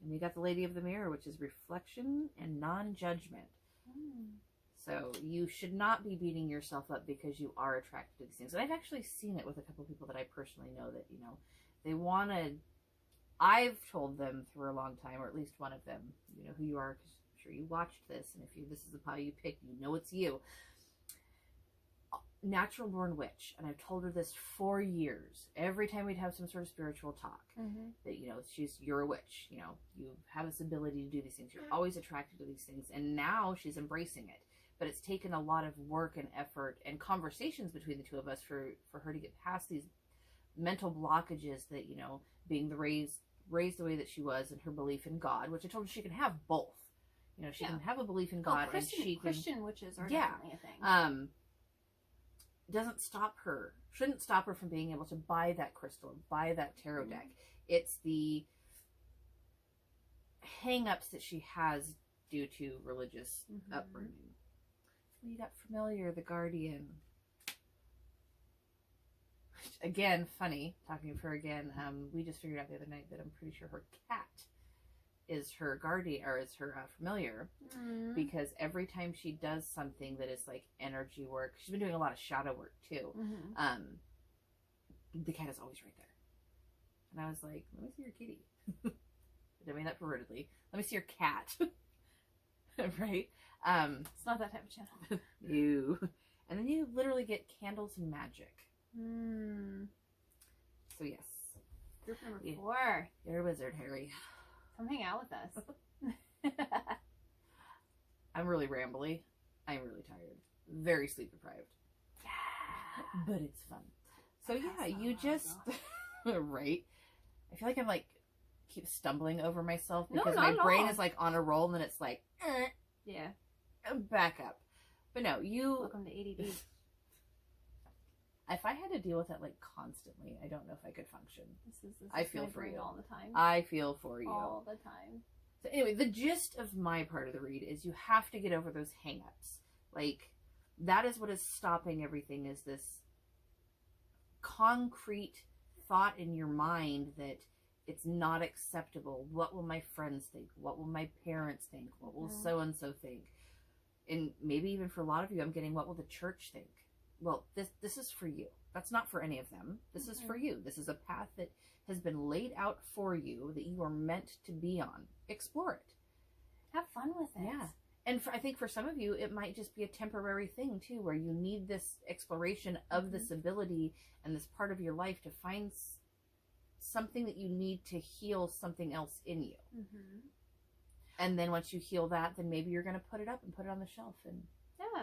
S2: And you got the Lady of the Mirror, which is reflection and non-judgment. So you should not be beating yourself up because you are attracted to these things. And I've actually seen it with a couple of people that I personally know that, you know, they want to, I've told them through a long time, or at least one of them, you know who you are, because I'm sure you watched this, and if this is the pile you picked, you know it's you. Natural born witch. And I've told her this for years. Every time we'd have some sort of spiritual talk, that, you know, you're a witch, you know, you have this ability to do these things, you're always attracted to these things, and now she's embracing it. But it's taken a lot of work and effort and conversations between the two of us for her to get past these mental blockages that, you know, being raised the way that she was, and her belief in God, which I told her she can have both. You know, she can have a belief in God, and she can,
S1: Christian witches are definitely a thing.
S2: Shouldn't stop her from being able to buy that crystal, buy that tarot deck. It's the hang-ups that she has due to religious upbringing. You got Familiar, the Guardian. Again, funny, talking to her again, we just figured out the other night that I'm pretty sure her cat is her guardian, or is her familiar, because every time she does something that is like energy work, she's been doing a lot of shadow work too. The cat is always right there. And I was like, let me see your kitty. I mean that pervertedly. Let me see your cat. Right?
S1: It's not that type of channel.
S2: You. And then you literally get candles and magic. So yes.
S1: Group number 4.
S2: You're a wizard, Harry.
S1: Come hang out with us.
S2: I'm really rambly. I'm really tired. Very sleep deprived.
S1: Yeah.
S2: But it's fun. So yeah, you just right. I feel like I'm like keep stumbling over myself because my brain is like on a roll and then it's like
S1: yeah,
S2: back up. But no, you
S1: welcome to ADD.
S2: If I had to deal with it like constantly, I don't know if I could function.
S1: This is
S2: I feel for you
S1: all the time.
S2: I feel for you
S1: all the time.
S2: So anyway, the gist of my part of the read is you have to get over those hang-ups. Like, that is what is stopping everything, is this concrete thought in your mind that it's not acceptable. What will my friends think? What will my parents think? What will so-and-so think? And maybe even for a lot of you, I'm getting, what will the church think? Well, this is for you. That's not for any of them. This is for you. This is a path that has been laid out for you that you are meant to be on. Explore it.
S1: Have fun with it.
S2: Yeah. And I think for some of you, it might just be a temporary thing too, where you need this exploration of this ability and this part of your life to find something that you need to heal something else in you. And then once you heal that, then maybe you're going to put it up and put it on the shelf and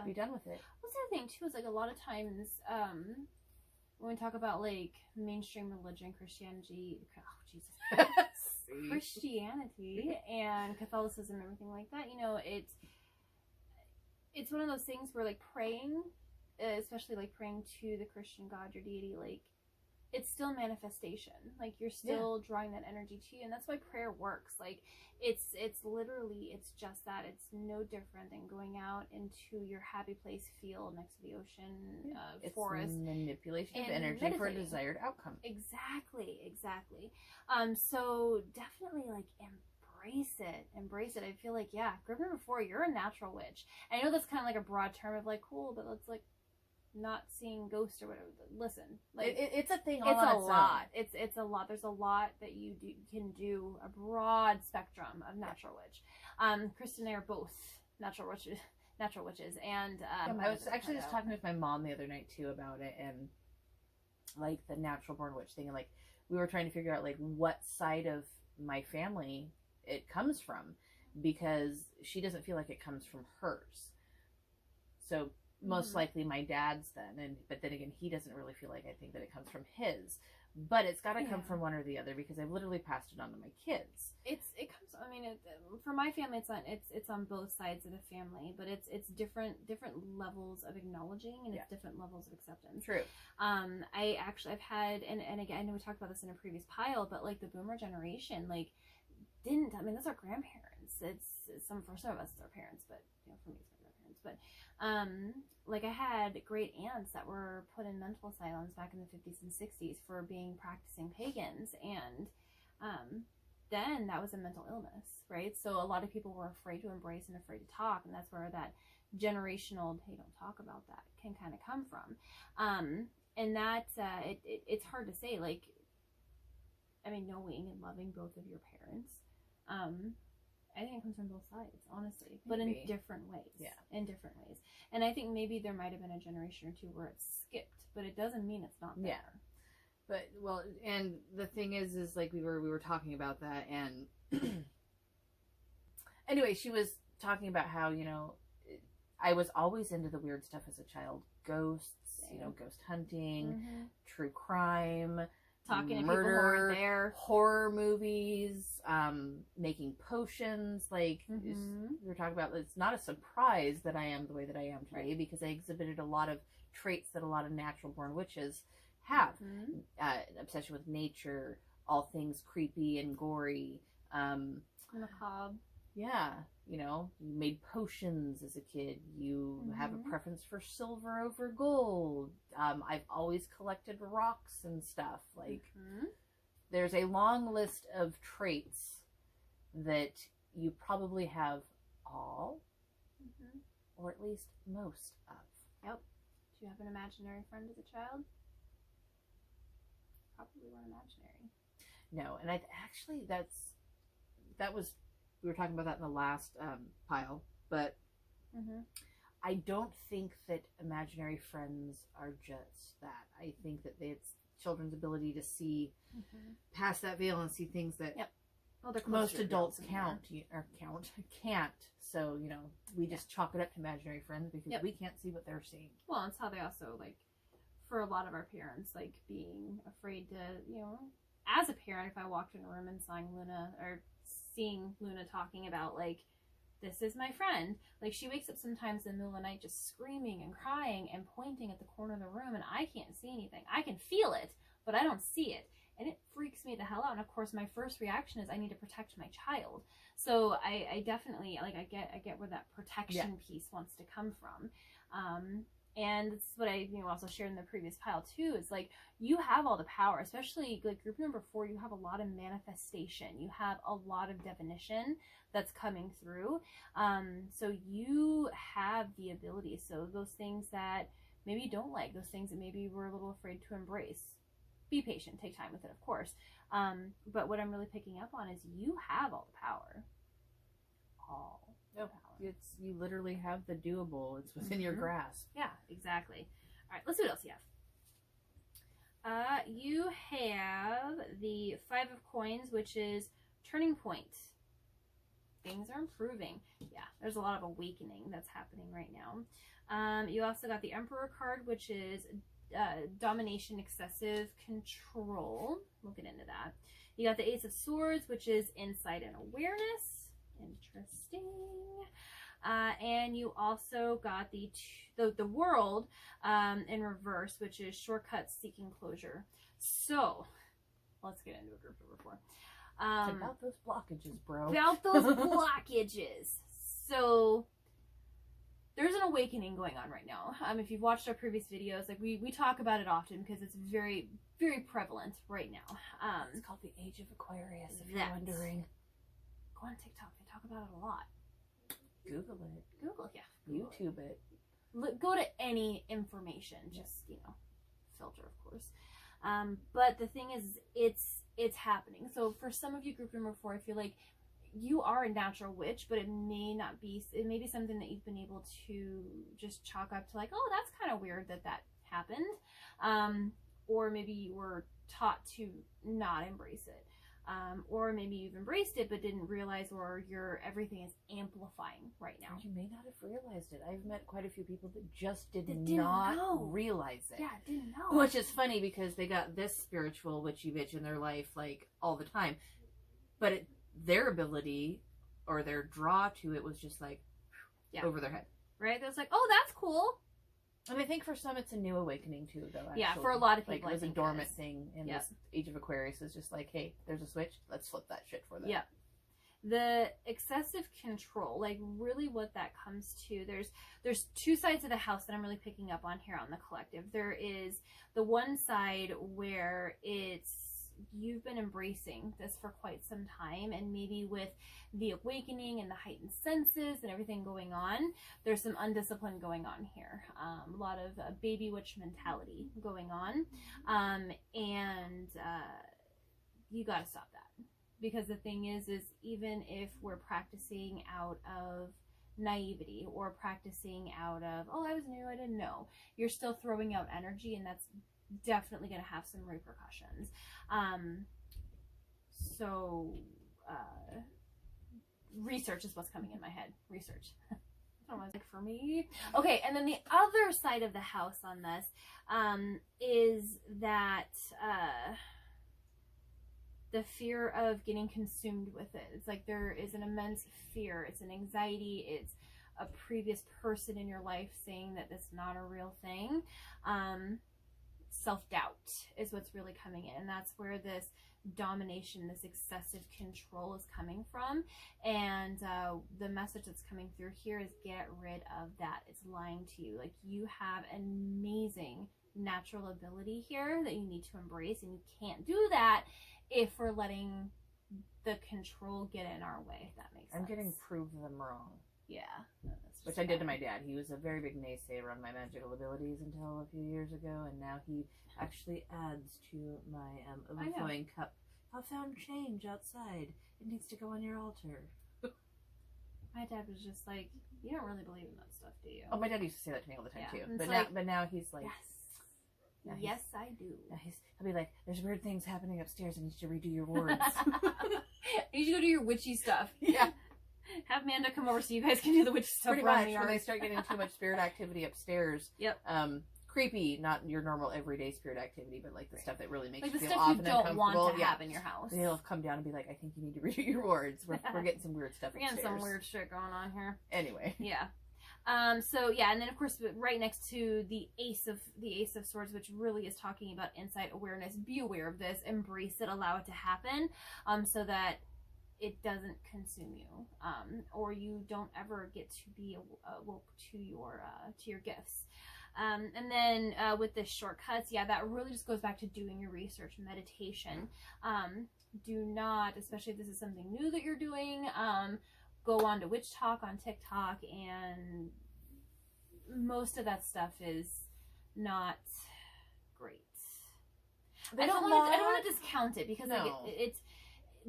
S2: be done with it.
S1: What's the other thing too is like a lot of times when we talk about like mainstream religion, Christianity, Christianity and Catholicism and everything like that, you know, it's one of those things where like praying, especially like praying to the Christian God, your deity, like it's still manifestation. Like you're still drawing that energy to you, and that's why prayer works. Like it's literally, it's just that. It's no different than going out into your happy place field next to the ocean, forest.
S2: It's manipulation of energy for a desired outcome.
S1: Exactly. So definitely like embrace it. I feel like, group number 4, you're a natural witch. I know that's kind of like a broad term of like, cool, but let's like not seeing ghosts or whatever. Listen, like
S2: it's a thing.
S1: It's a lot. It's a lot. There's a lot that you can do. A broad spectrum of natural witch. Kristen and I are both natural witches, and
S2: I was actually just talking with my mom the other night too about it, and like the natural born witch thing, and like we were trying to figure out like what side of my family it comes from, because she doesn't feel like it comes from hers. So most likely my dad's then, but then again, he doesn't really feel like, I think that it comes from his, but it's got to come from one or the other, because I've literally passed it on to my kids. It
S1: comes, I mean, for my family, it's on both sides of the family, but it's different levels of acknowledging, and it's different levels of acceptance.
S2: True.
S1: I've had, and again, I know we talked about this in a previous pile, but like the boomer generation, like that's our grandparents. For some of us, it's our parents, but you know, for me, it's my grandparents. But like I had great aunts that were put in mental asylums back in the 50s and 60s for being practicing pagans, and then that was a mental illness, right? So a lot of people were afraid to embrace and afraid to talk, and that's where that generational "hey, don't talk about that" can kind of come from. And that it's hard to say, like, I mean, knowing and loving both of your parents, I think it comes from both sides, honestly, but in different ways. Yeah, in different ways. And I think maybe there might have been a generation or two where it's skipped, but it doesn't mean it's not there.
S2: Yeah. But well, and the thing is like we were talking about that, and anyway, she was talking about how, you know, I was always into the weird stuff as a child, ghosts, you know, ghost hunting, true crime,
S1: talking to
S2: murder,
S1: people who aren't there,
S2: horror movies, making potions. Like we were talking about, it's not a surprise that I am the way that I am today, because I exhibited a lot of traits that a lot of natural born witches have. Obsession with nature, all things creepy and gory,
S1: macabre.
S2: Yeah, you know, you made potions as a kid. You have a preference for silver over gold. I've always collected rocks and stuff. Like, there's a long list of traits that you probably have all,
S1: Mm-hmm.
S2: or at least most of.
S1: Yep. Do you have an imaginary friend as a child? Probably weren't imaginary.
S2: No, and actually that was, we were talking about that in the last pile, but
S1: Mm-hmm.
S2: I don't think that imaginary friends are just that. I think that it's children's ability to see
S1: Mm-hmm.
S2: past that veil and see things that
S1: Yep. Well, they're
S2: most
S1: closer to
S2: adults
S1: adults
S2: can't. So, we just chalk it up to imaginary friends because
S1: Yep.
S2: we can't see what they're seeing.
S1: Well, it's how they also, like, for a lot of our parents, like, being afraid to, as a parent, if I walked in a room and seeing Luna talking about, like, this is my friend, like, she wakes up sometimes in the middle of the night just screaming and crying and pointing at the corner of the room, and I can't see anything. I can feel it, but I don't see it. And it freaks me the hell out. And of course, my first reaction is I need to protect my child. So I definitely, like, I get where that protection piece wants to come from. And this is what I also shared in the previous pile too. It's like, you have all the power, especially like group number 4. You have a lot of manifestation. You have a lot of definition that's coming through. So you have the ability. So those things that maybe you don't like, those things that maybe we're a little afraid to embrace, be patient, take time with it, of course. But what I'm really picking up on is you have all the power. All the power.
S2: You literally have the doable. It's within your grasp.
S1: Yeah, exactly. All right, let's see what else you have. You have the 5 of coins, which is turning point. Things are improving. Yeah, there's a lot of awakening that's happening right now. You also got the Emperor card, which is domination, excessive control. We'll get into that. You got the Ace of Swords, which is insight and awareness. Interesting. And you also got the World in reverse, which is shortcuts seeking closure. So let's get into a group number 4.
S2: It's about those blockages, bro.
S1: About those blockages. So there's an awakening going on right now. If you've watched our previous videos, like we talk about it often because it's very, very prevalent right now.
S2: It's called the Age of Aquarius, if you're wondering.
S1: Go on TikTok. They talk about it a lot.
S2: Google it.
S1: Google, yeah.
S2: YouTube it.
S1: Go to any information. Just, filter, of course. But the thing is, it's happening. So for some of you, group number 4, I feel like you are a natural witch, but it may be something that you've been able to just chalk up to, like, oh, that's kind of weird that happened. Or maybe you were taught to not embrace it. Or maybe you've embraced it but didn't realize, or everything is amplifying right now.
S2: Or you may not have realized it. I've met quite a few people that just did not realize it.
S1: Yeah, didn't know.
S2: Which is funny because they got this spiritual witchy bitch in their life like all the time. But their ability or their draw to it was just like over their head.
S1: Right? It was like, oh, that's cool.
S2: And I think for some it's a new awakening too, though. Actually.
S1: Yeah, for a lot of people,
S2: like, it was a dormant thing in this Age of Aquarius. Is just like, hey, there's a switch. Let's flip that shit for them.
S1: Yeah. The excessive control, like really what that comes to, there's 2 sides of the house that I'm really picking up on here on the collective. There is the one side where you've been embracing this for quite some time, and maybe with the awakening and the heightened senses and everything going on, there's some undiscipline going on here. A lot of baby witch mentality going on, and you got to stop that, because the thing is even if we're practicing out of naivety or practicing out of, oh, I was new, I didn't know, you're still throwing out energy, and that's definitely going to have some repercussions. Research is what's coming in my head. Research. I don't know, like for me. Okay, and then the other side of the house on this is that the fear of getting consumed with it. It's like there is an immense fear. It's an anxiety. It's a previous person in your life saying that that's not a real thing. Self-doubt is what's really coming in, and that's where this domination, this excessive control is coming from. And the message that's coming through here is get rid of that. It's lying to you. Like, you have an amazing natural ability here that you need to embrace, and you can't do that if we're letting the control get in our way, if that makes sense.
S2: I'm getting prove them wrong.
S1: Yeah.
S2: Which I did to my dad. He was a very big naysayer on my magical abilities until a few years ago, and now he actually adds to my overflowing cup. I found change outside. It needs to go on your altar.
S1: My dad was just like, you don't really believe in that stuff, do you?
S2: Oh, my dad used to say that to me all the time too.
S1: It's
S2: But now he's like,
S1: yes, I do.
S2: He'll be like, there's weird things happening upstairs. I need you to redo your wards.
S1: You should go do your witchy stuff.
S2: Yeah.
S1: Have Amanda come over so you guys can do the witchy stuff.
S2: Pretty much. When they start getting too much spirit activity upstairs.
S1: Yep.
S2: Creepy, not your normal everyday spirit activity, but like the stuff that really makes
S1: like
S2: you
S1: the
S2: feel
S1: stuff
S2: off
S1: you
S2: and
S1: don't
S2: uncomfortable.
S1: want to have in your house.
S2: They'll come down and be like, I think you need to redo your wards. We're getting some weird stuff upstairs.
S1: We're getting some weird shit going on here.
S2: Anyway.
S1: Yeah. So yeah, and then of course right next to the Ace of Swords, which really is talking about insight, awareness. Be aware of this, embrace it, allow it to happen, so that it doesn't consume you, or you don't ever get to be awoke to your gifts. And then with the shortcuts, yeah, that really just goes back to doing your research, meditation. Do not, especially if this is something new that you're doing, go on to Witch Talk on TikTok, and most of that stuff is not great. I don't want to discount it because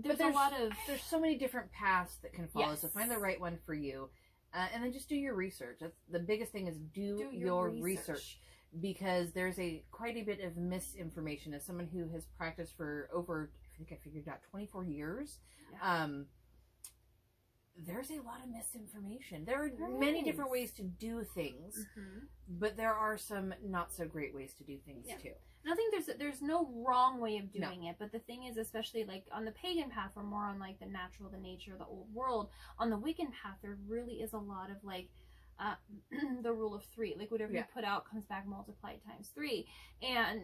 S1: there's a lot of
S2: there's so many different paths that can follow.
S1: Yes.
S2: So find the right one for you, and then just do your research. That's the biggest thing, is do your research, because there's quite a bit of misinformation. As someone who has practiced for over, I think I figured out 24 years, there's a lot of misinformation. There are many different ways to do things, but there are some not so great ways to do things too.
S1: And I think there's no wrong way of doing it, but the thing is, especially like on the pagan path, or more on like the natural, the nature, the old world. On the Wiccan path, there really is a lot of like the rule of three. Like whatever you put out comes back multiplied times 3, and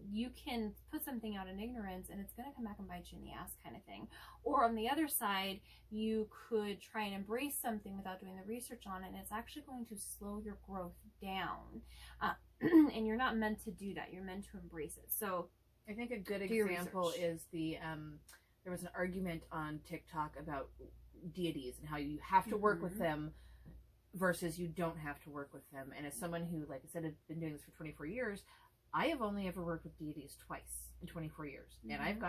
S1: you can put something out in ignorance and it's going to come back and bite you in the ass, kind of thing. Or on the other side, you could try and embrace something without doing the research on it, and it's actually going to slow your growth down. And you're not meant to do that. You're meant to embrace it. So
S2: I think a good example is there was an argument on TikTok about deities and how you have to work with them versus you don't have to work with them. And as someone who, like I said, has been doing this for 24 years, I have only ever worked with deities twice in 24 years. And I've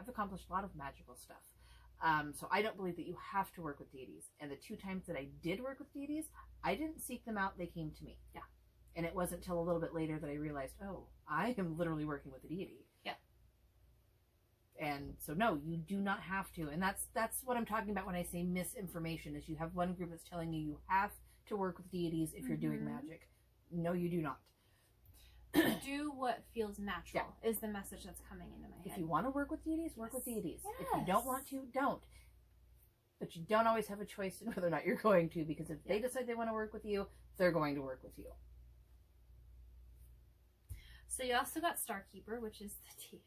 S2: accomplished a lot of magical stuff. So I don't believe that you have to work with deities. And the 2 times that I did work with deities, I didn't seek them out. They came to me.
S1: Yeah.
S2: And it wasn't until a little bit later that I realized, oh, I am literally working with a deity.
S1: Yeah.
S2: And so, no, you do not have to. And that's what I'm talking about when I say misinformation, is you have one group that's telling you have to work with deities if you're doing magic. No, you do not.
S1: Do what feels natural is the message that's coming into my head.
S2: If you want to work with deities, work with deities. Yes. If you don't want to, don't. But you don't always have a choice in whether or not you're going to, because if they decide they want to work with you, they're going to work with you.
S1: So you also got Starkeeper, which is the tea.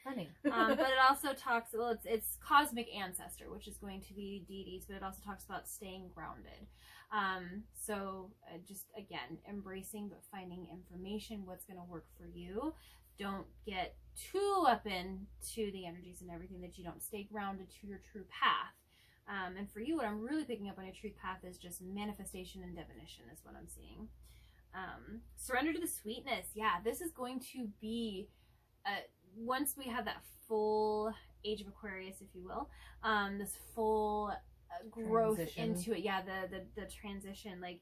S2: Funny.
S1: But it also talks, well, it's cosmic ancestor, which is going to be deities, but it also talks about staying grounded. So just, again, embracing but finding information, what's going to work for you. Don't get too up into the energies and everything that you don't stay grounded to your true path. And for you, what I'm really picking up on your truth path is just manifestation and divination is what I'm seeing. Surrender to the sweetness. Yeah, this is going to be, once we have that full age of Aquarius, if you will, this full growth into it. Yeah, the transition. Like,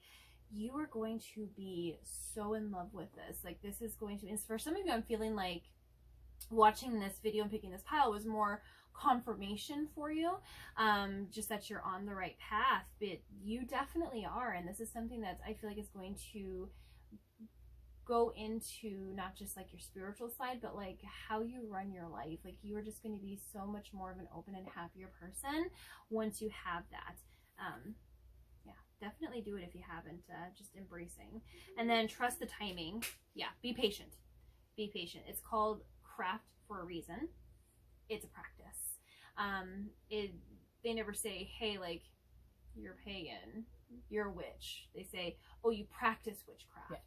S1: you are going to be so in love with this. Like, this is going to, and for some of you, I'm feeling like watching this video and picking this pile was more confirmation for you, just that you're on the right path. But you definitely are, and this is something that I feel like is going to go into not just like your spiritual side, but like how you run your life. Like, you are just going to be so much more of an open and happier person once you have that. Yeah, definitely do it if you haven't. Just embracing, and then trust the timing. Yeah, be patient. Be patient. It's called craft for a reason. It's a practice. They never say, hey, like, you're pagan, you're a witch. They say, oh, you practice witchcraft.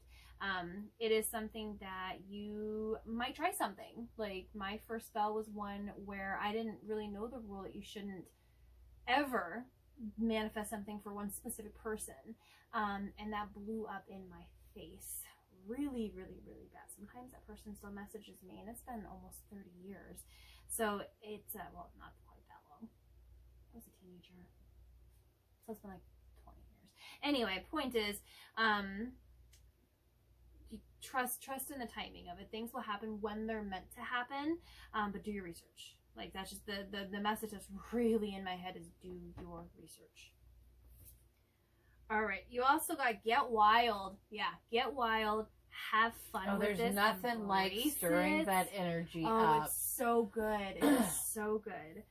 S1: it is something that you might try something. Like my first spell was one where I didn't really know the rule that you shouldn't ever manifest something for one specific person. And that blew up in my face really, really, really bad. Sometimes that person still messages me, and it's been almost 30 years. So it's, well, not quite that long. I was a teenager. So it's been like 20 years. Anyway, point is, you trust in the timing of it. Things will happen when they're meant to happen, but do your research. Like, that's just the message that's really in my head is do your research. All right, you also got get wild. Yeah, get wild. Have fun with this.
S2: There's nothing like stirring that energy up.
S1: Oh, it's so good. It's so good.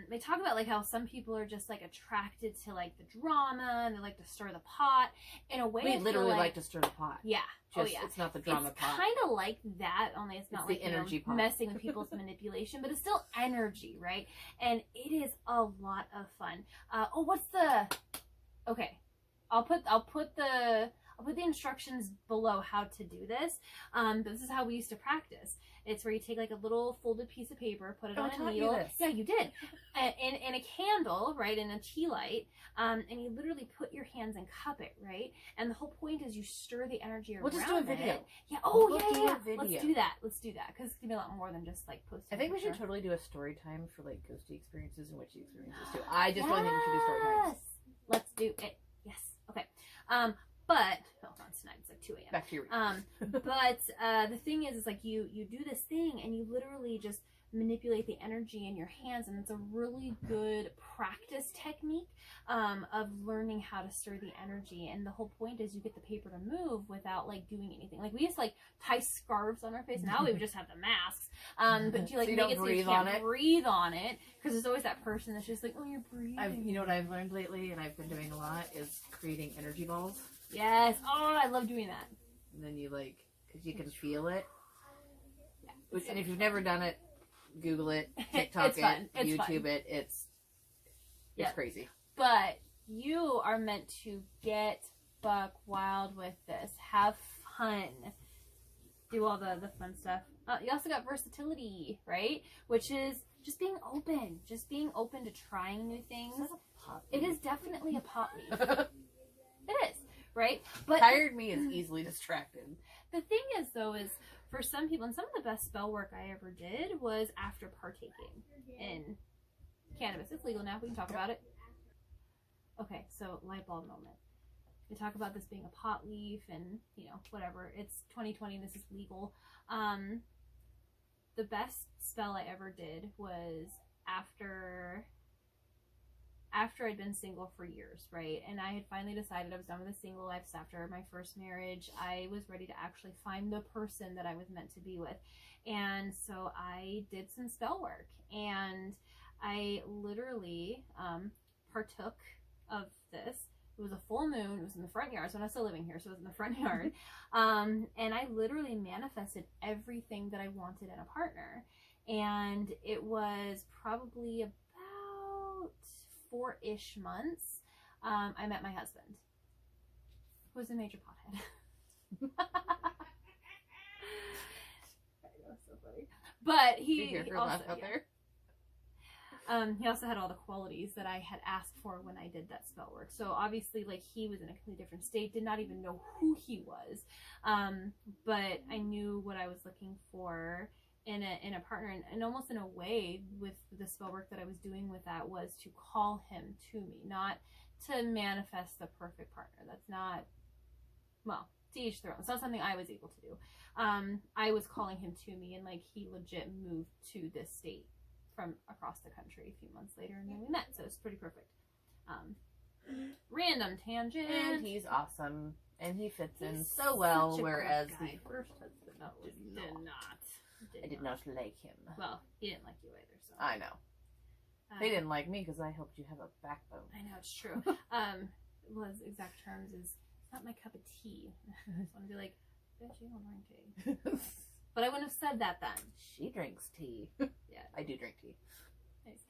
S1: They talk about like how some people are just like attracted to like the drama and they like to stir the pot. In a way,
S2: we literally like to stir the pot.
S1: Yeah.
S2: Just, it's not the drama pot.
S1: It's kind of like that, only it's not like
S2: the energy pot.
S1: Messing with people's manipulation, but it's still energy, right? And it is a lot of fun. What's the? Okay, I'll put the instructions below how to do this. This is how we used to practice. It's where you take like a little folded piece of paper, put it on a needle. Yeah, you did. In a candle, right, in a tea light, and you literally put your hands and cup it, right? And the whole point is you stir the energy around it.
S2: We'll just do a video.
S1: Yeah.
S2: Yeah.
S1: Let's do that. Because it's gonna be a lot more than just like posting.
S2: I think we should totally do a story time for like ghosty experiences and witchy experiences too. I just really think we should do story times.
S1: Let's do it. Yes. Okay. But hold on, tonight it's like 2 a.m.
S2: Back to your
S1: but the thing is like you do this thing and you literally just manipulate the energy in your hands, and it's a really good practice technique of learning how to stir the energy. And the whole point is you get the paper to move without like doing anything. Like we used to like tie scarves on our face. Now we just have the masks. But you like
S2: so
S1: make it so you can't
S2: breathe
S1: on it because there's always that person that's just like, oh, you're breathing.
S2: You know what I've learned lately, and I've been doing a lot, is creating energy balls.
S1: Yes. Oh, I love doing that.
S2: And then you like, because you can feel it.
S1: Yeah.
S2: And if you've never done it, Google it, TikTok YouTube it. It's crazy.
S1: But you are meant to get buck wild with this. Have fun. Do all the fun stuff. You also got versatility, right? Which is just being open. Just being open to trying new things. It is definitely a pot leaf. It is, right? But
S2: tired me is easily distracted.
S1: The thing is, though, is for some people, and some of the best spell work I ever did was after partaking in cannabis. It's legal now. We can talk about it. Okay, so light bulb moment. We talk about this being a pot leaf and, you know, whatever. It's 2020. This is legal. The best spell I ever did was after I'd been single for years, right? And I had finally decided I was done with the single life. After my first marriage, I was ready to actually find the person that I was meant to be with. And so I did some spell work, and I literally partook of this. It was a full moon. It was in the front yard. So I'm not still living here, so it was in the front yard. And I literally manifested everything that I wanted in a partner. And it was probably about 4-ish months. I met my husband, who was a major pothead. So funny. But he also had all the qualities that I had asked for when I did that spell work. So obviously, like, he was in a completely different state, did not even know who he was. But I knew what I was looking for in a partner, and almost in a way with the spell work that I was doing with that was to call him to me, not to manifest the perfect partner. That's not, well, to each their own. It's not something I was able to do. I was calling him to me, and like he legit moved to this state from across the country a few months later, and then we met. So it's pretty perfect. Random tangent.
S2: And he's awesome, and he fits in so well. Whereas the first husband I did not like him.
S1: Well, he didn't like you either. So
S2: I know. They didn't like me because I helped you have a backbone.
S1: I know, it's true. Well, his exact terms is, it's not my cup of tea. I just want to be like, bitch, you don't drink tea. But I wouldn't have said that then.
S2: She drinks tea.
S1: Yeah.
S2: I do drink tea.
S1: Nice.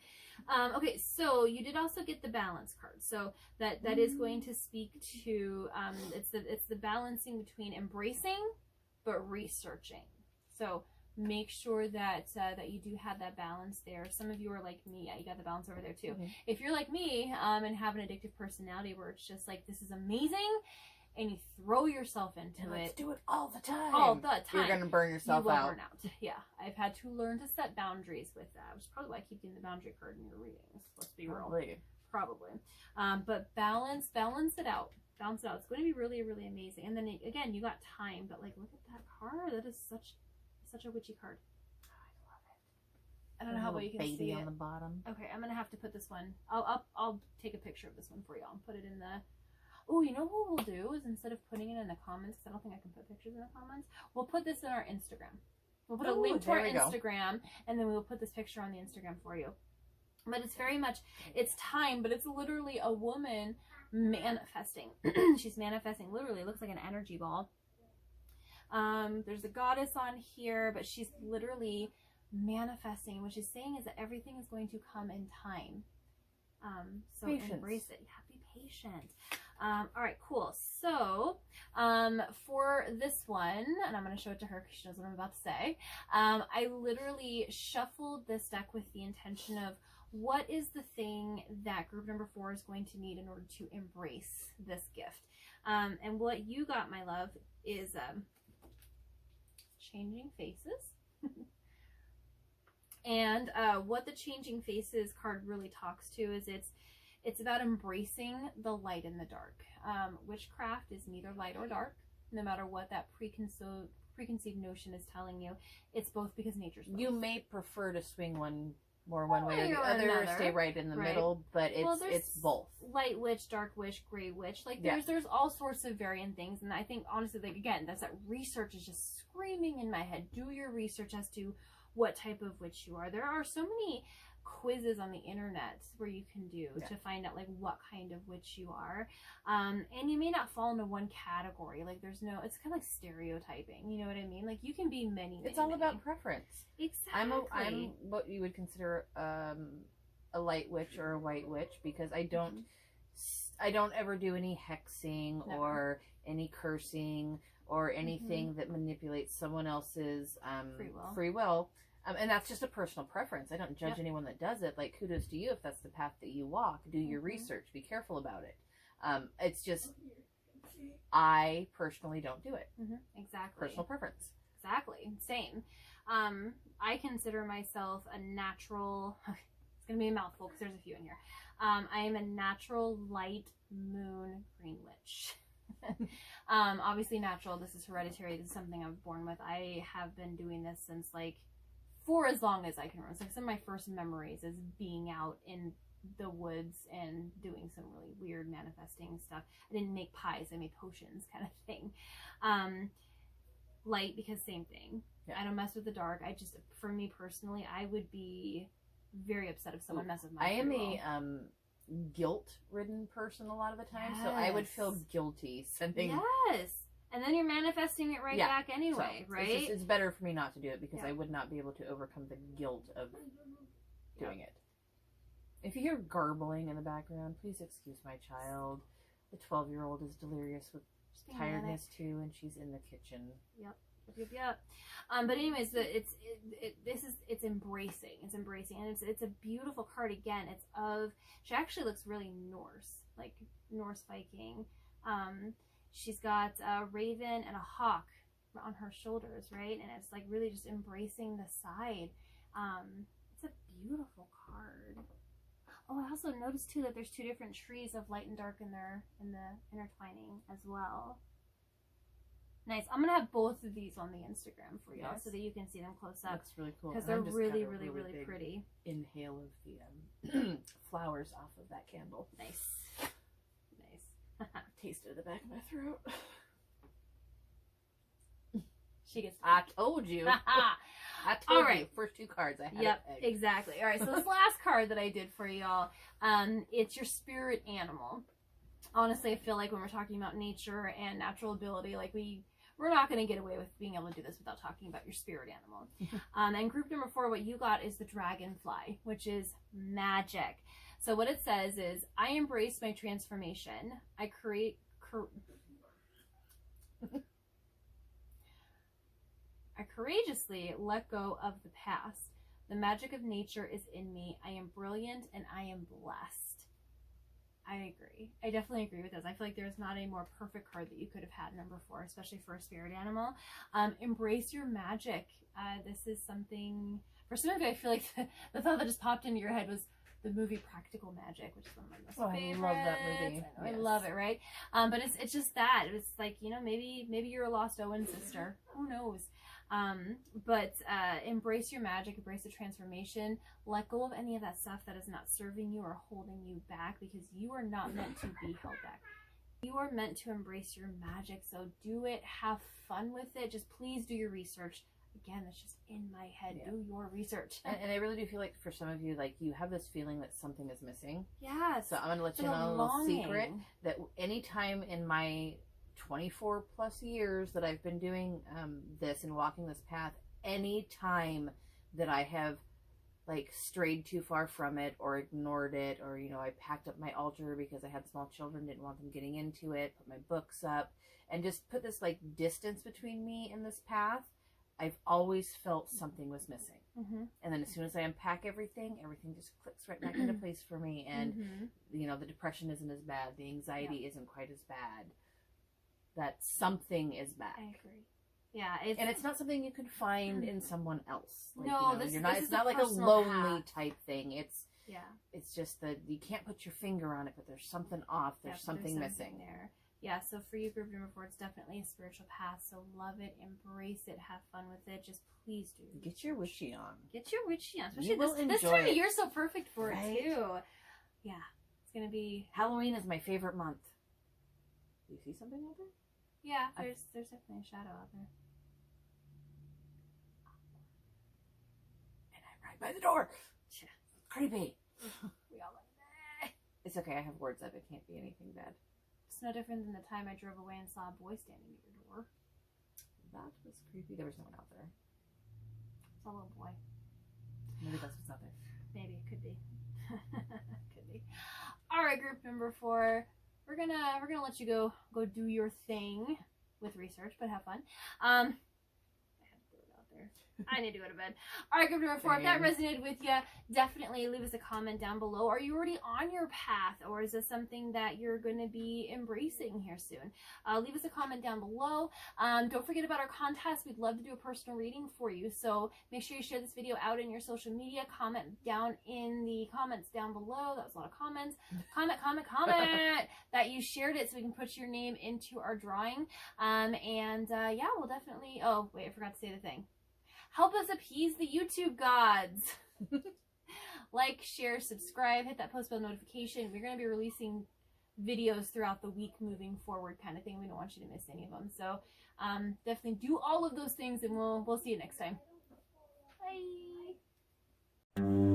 S1: Okay, so you did also get the balance card. So that is going to speak to it's the balancing between embracing but researching. So make sure that that you do have that balance there. Some of you are like me. Yeah, you got the balance over there too.
S2: Mm-hmm.
S1: If you're like me and have an addictive personality where it's just like, this is amazing, and you throw yourself into
S2: Let's
S1: it
S2: do it all the time.
S1: all the time,
S2: You're gonna burn yourself
S1: you will
S2: out.
S1: burn out. Yeah, I've had to learn to set boundaries with that, which is probably why I keep getting the boundary card in your readings. Let's be real. Probably. But balance it out. Balance it out. It's going to be really, really amazing. And then again, you got time, but like, look at that card. That is such a witchy card.
S2: I love it.
S1: I don't know how well you can
S2: baby
S1: see
S2: on
S1: it.
S2: the bottom.
S1: Okay, I'm gonna have to put this one. I'll take a picture of this one for y'all and put it in the. Oh, you know what we'll do is, instead of putting it in the comments, because I don't think I can put pictures in the comments, we'll put this in our Instagram. We'll put a link to our Instagram, and then we will put this picture on the Instagram for you. But it's very much, it's time, but it's literally a woman manifesting. She's manifesting, literally, it looks like an energy ball. There's a goddess on here, but she's literally manifesting. What she's saying is that everything is going to come in time. So
S2: Patience.
S1: Embrace it. Yeah, be patient. All right, cool. So, for this one, and I'm going to show it to her because she knows what I'm about to say. I literally shuffled this deck with the intention of, what is the thing that group number 4 is going to need in order to embrace this gift? And what you got, my love, is changing faces. And what the changing faces card really talks to is it's about embracing the light and the dark. Witchcraft is neither light or dark, no matter what that preconceived notion is telling you. It's both, because nature's both.
S2: You may prefer to swing one way or the other,
S1: another.
S2: stay right in the middle, but it's both.
S1: Light witch, dark witch, gray witch. Like there's all sorts of varying things, and I think honestly, like, again, that's that research is just screaming in my head. Do your research as to what type of witch you are. There are so many quizzes on the internet where you can do to find out like what kind of witch you are, and you may not fall into one category. Like there's no, it's kind of like stereotyping, you know what I mean? Like you can be many.
S2: It's all about preference.
S1: Exactly.
S2: I'm what you would consider a light witch or a white witch, because I don't ever do any hexing or any cursing or anything that manipulates someone else's free will. And that's just a personal preference. I don't judge anyone that does it. Like, kudos to you if that's the path that you walk. Do your research. Be careful about it. It's just, I personally don't do it.
S1: Exactly.
S2: Personal preference.
S1: Exactly. Same. I consider myself a natural, it's going to be a mouthful because there's a few in here. I am a natural light moon green witch. Obviously natural. This is hereditary. This is something I was born with. I have been doing this since like, for as long as I can remember. Like some of my first memories is being out in the woods and doing some really weird manifesting stuff. I didn't make pies, I made potions kind of thing. Light, because same thing. I don't mess with the dark. I just, for me personally, I would be very upset if someone messes with my
S2: I am
S1: free will.
S2: a guilt-ridden person a lot of the time, so I would feel guilty sending.
S1: Yes. And then you're manifesting it right back anyway,
S2: so
S1: right?
S2: It's better for me not to do it, because I would not be able to overcome the guilt of doing it. If you hear garbling in the background, please excuse my child. The 12-year-old is delirious with tiredness too, and she's in the kitchen.
S1: Yep. But anyways, it's embracing. It's embracing, and it's a beautiful card. Again, it's of, she actually looks really Norse, like Norse Viking. She's got a raven and a hawk on her shoulders, right? And it's like really just embracing the side. It's a beautiful card. Oh, I also noticed too that there's 2 different trees of light and dark in the intertwining as well. Nice. I'm gonna have both of these on the Instagram for y'all so that you can see them close up.
S2: That's really cool.
S1: Because they're really pretty.
S2: Inhale of the flowers off of that candle.
S1: Nice.
S2: Tasted at the back of my throat.
S1: She gets.
S2: I told you. I told you. First 2 cards I had.
S1: Exactly. All right. So this last card that I did for y'all, it's your spirit animal. Honestly, I feel like when we're talking about nature and natural ability, like we we're not going to get away with being able to do this without talking about your spirit animal. And group number 4, what you got is the dragonfly, which is magic. So what it says is, I embrace my transformation. I courageously let go of the past. The magic of nature is in me. I am brilliant and I am blessed. I agree. I definitely agree with this. I feel like there's not a more perfect card that you could have had, number 4, especially for a spirit animal. Embrace your magic. This is something, for some of you, I feel like the thought that just popped into your head was the movie Practical Magic, which is one of my most favorites.
S2: I love that movie.
S1: I love it, right? But it's just that. It's like, you know, maybe you're a lost Owen sister. Who knows? But embrace your magic, embrace the transformation, let go of any of that stuff that is not serving you or holding you back, because you are not meant to be held back. You are meant to embrace your magic, so do it, have fun with it. Just please do your research. Again, that's just in my head. Yeah. Do your research.
S2: And I really do feel like for some of you, like, you have this feeling that something is missing.
S1: Yes.
S2: So I'm going to let you know a little secret, that anytime in my 24 plus years that I've been doing this and walking this path, any time that I have like strayed too far from it or ignored it, or, you know, I packed up my altar because I had small children, didn't want them getting into it, put my books up, and just put this like distance between me and this path, I've always felt something was missing. And then as soon as I unpack everything just clicks right back into place for me. And you know, the depression isn't as bad, the anxiety isn't quite as bad, that something is back.
S1: I agree. Yeah,
S2: and it's not something you can find in someone else. Like,
S1: no,
S2: you know, it's not like a lonely type thing. It's just that you can't put your finger on it, but there's something off. There's something missing
S1: there. Yeah, so for you, group number 4, it's definitely a spiritual path. So love it, embrace it, have fun with it. Just please do.
S2: Get your witchy on.
S1: Get your witchy on. Especially this time of year, so perfect for it too. Yeah, it's gonna be.
S2: Halloween is my favorite month. Do you see something out there?
S1: Yeah, there's definitely a shadow out there.
S2: And I'm right by the door. Creepy.
S1: We all like that.
S2: It's okay, I have words up. It can't be anything bad.
S1: It's no different than the time I drove away and saw a boy standing at your door.
S2: That was creepy. There was no one out there.
S1: It's a little boy.
S2: Maybe that's what's out there.
S1: Maybe. Could be. Could be. Alright, group number 4. We're gonna let you go do your thing with research, but have fun. I had to throw it out there. I need to go to bed. Alright, group number 4, if that resonated with you, definitely leave us a comment down below. Are you already on your path, or is this something that you're going to be embracing here soon? Leave us a comment down below. Don't forget about our contest. We'd love to do a personal reading for you, so make sure you share this video out in your social media. Comment down in the comments down below. That was a lot of comments. Comment that you shared it so we can put your name into our drawing. Yeah, we'll definitely... Oh, wait, I forgot to say the thing. Help us appease the YouTube gods. Like, share, subscribe, hit that post bell notification. We're going to be releasing videos throughout the week moving forward, kind of thing. We don't want you to miss any of them. So definitely do all of those things, and we'll see you next time. Bye.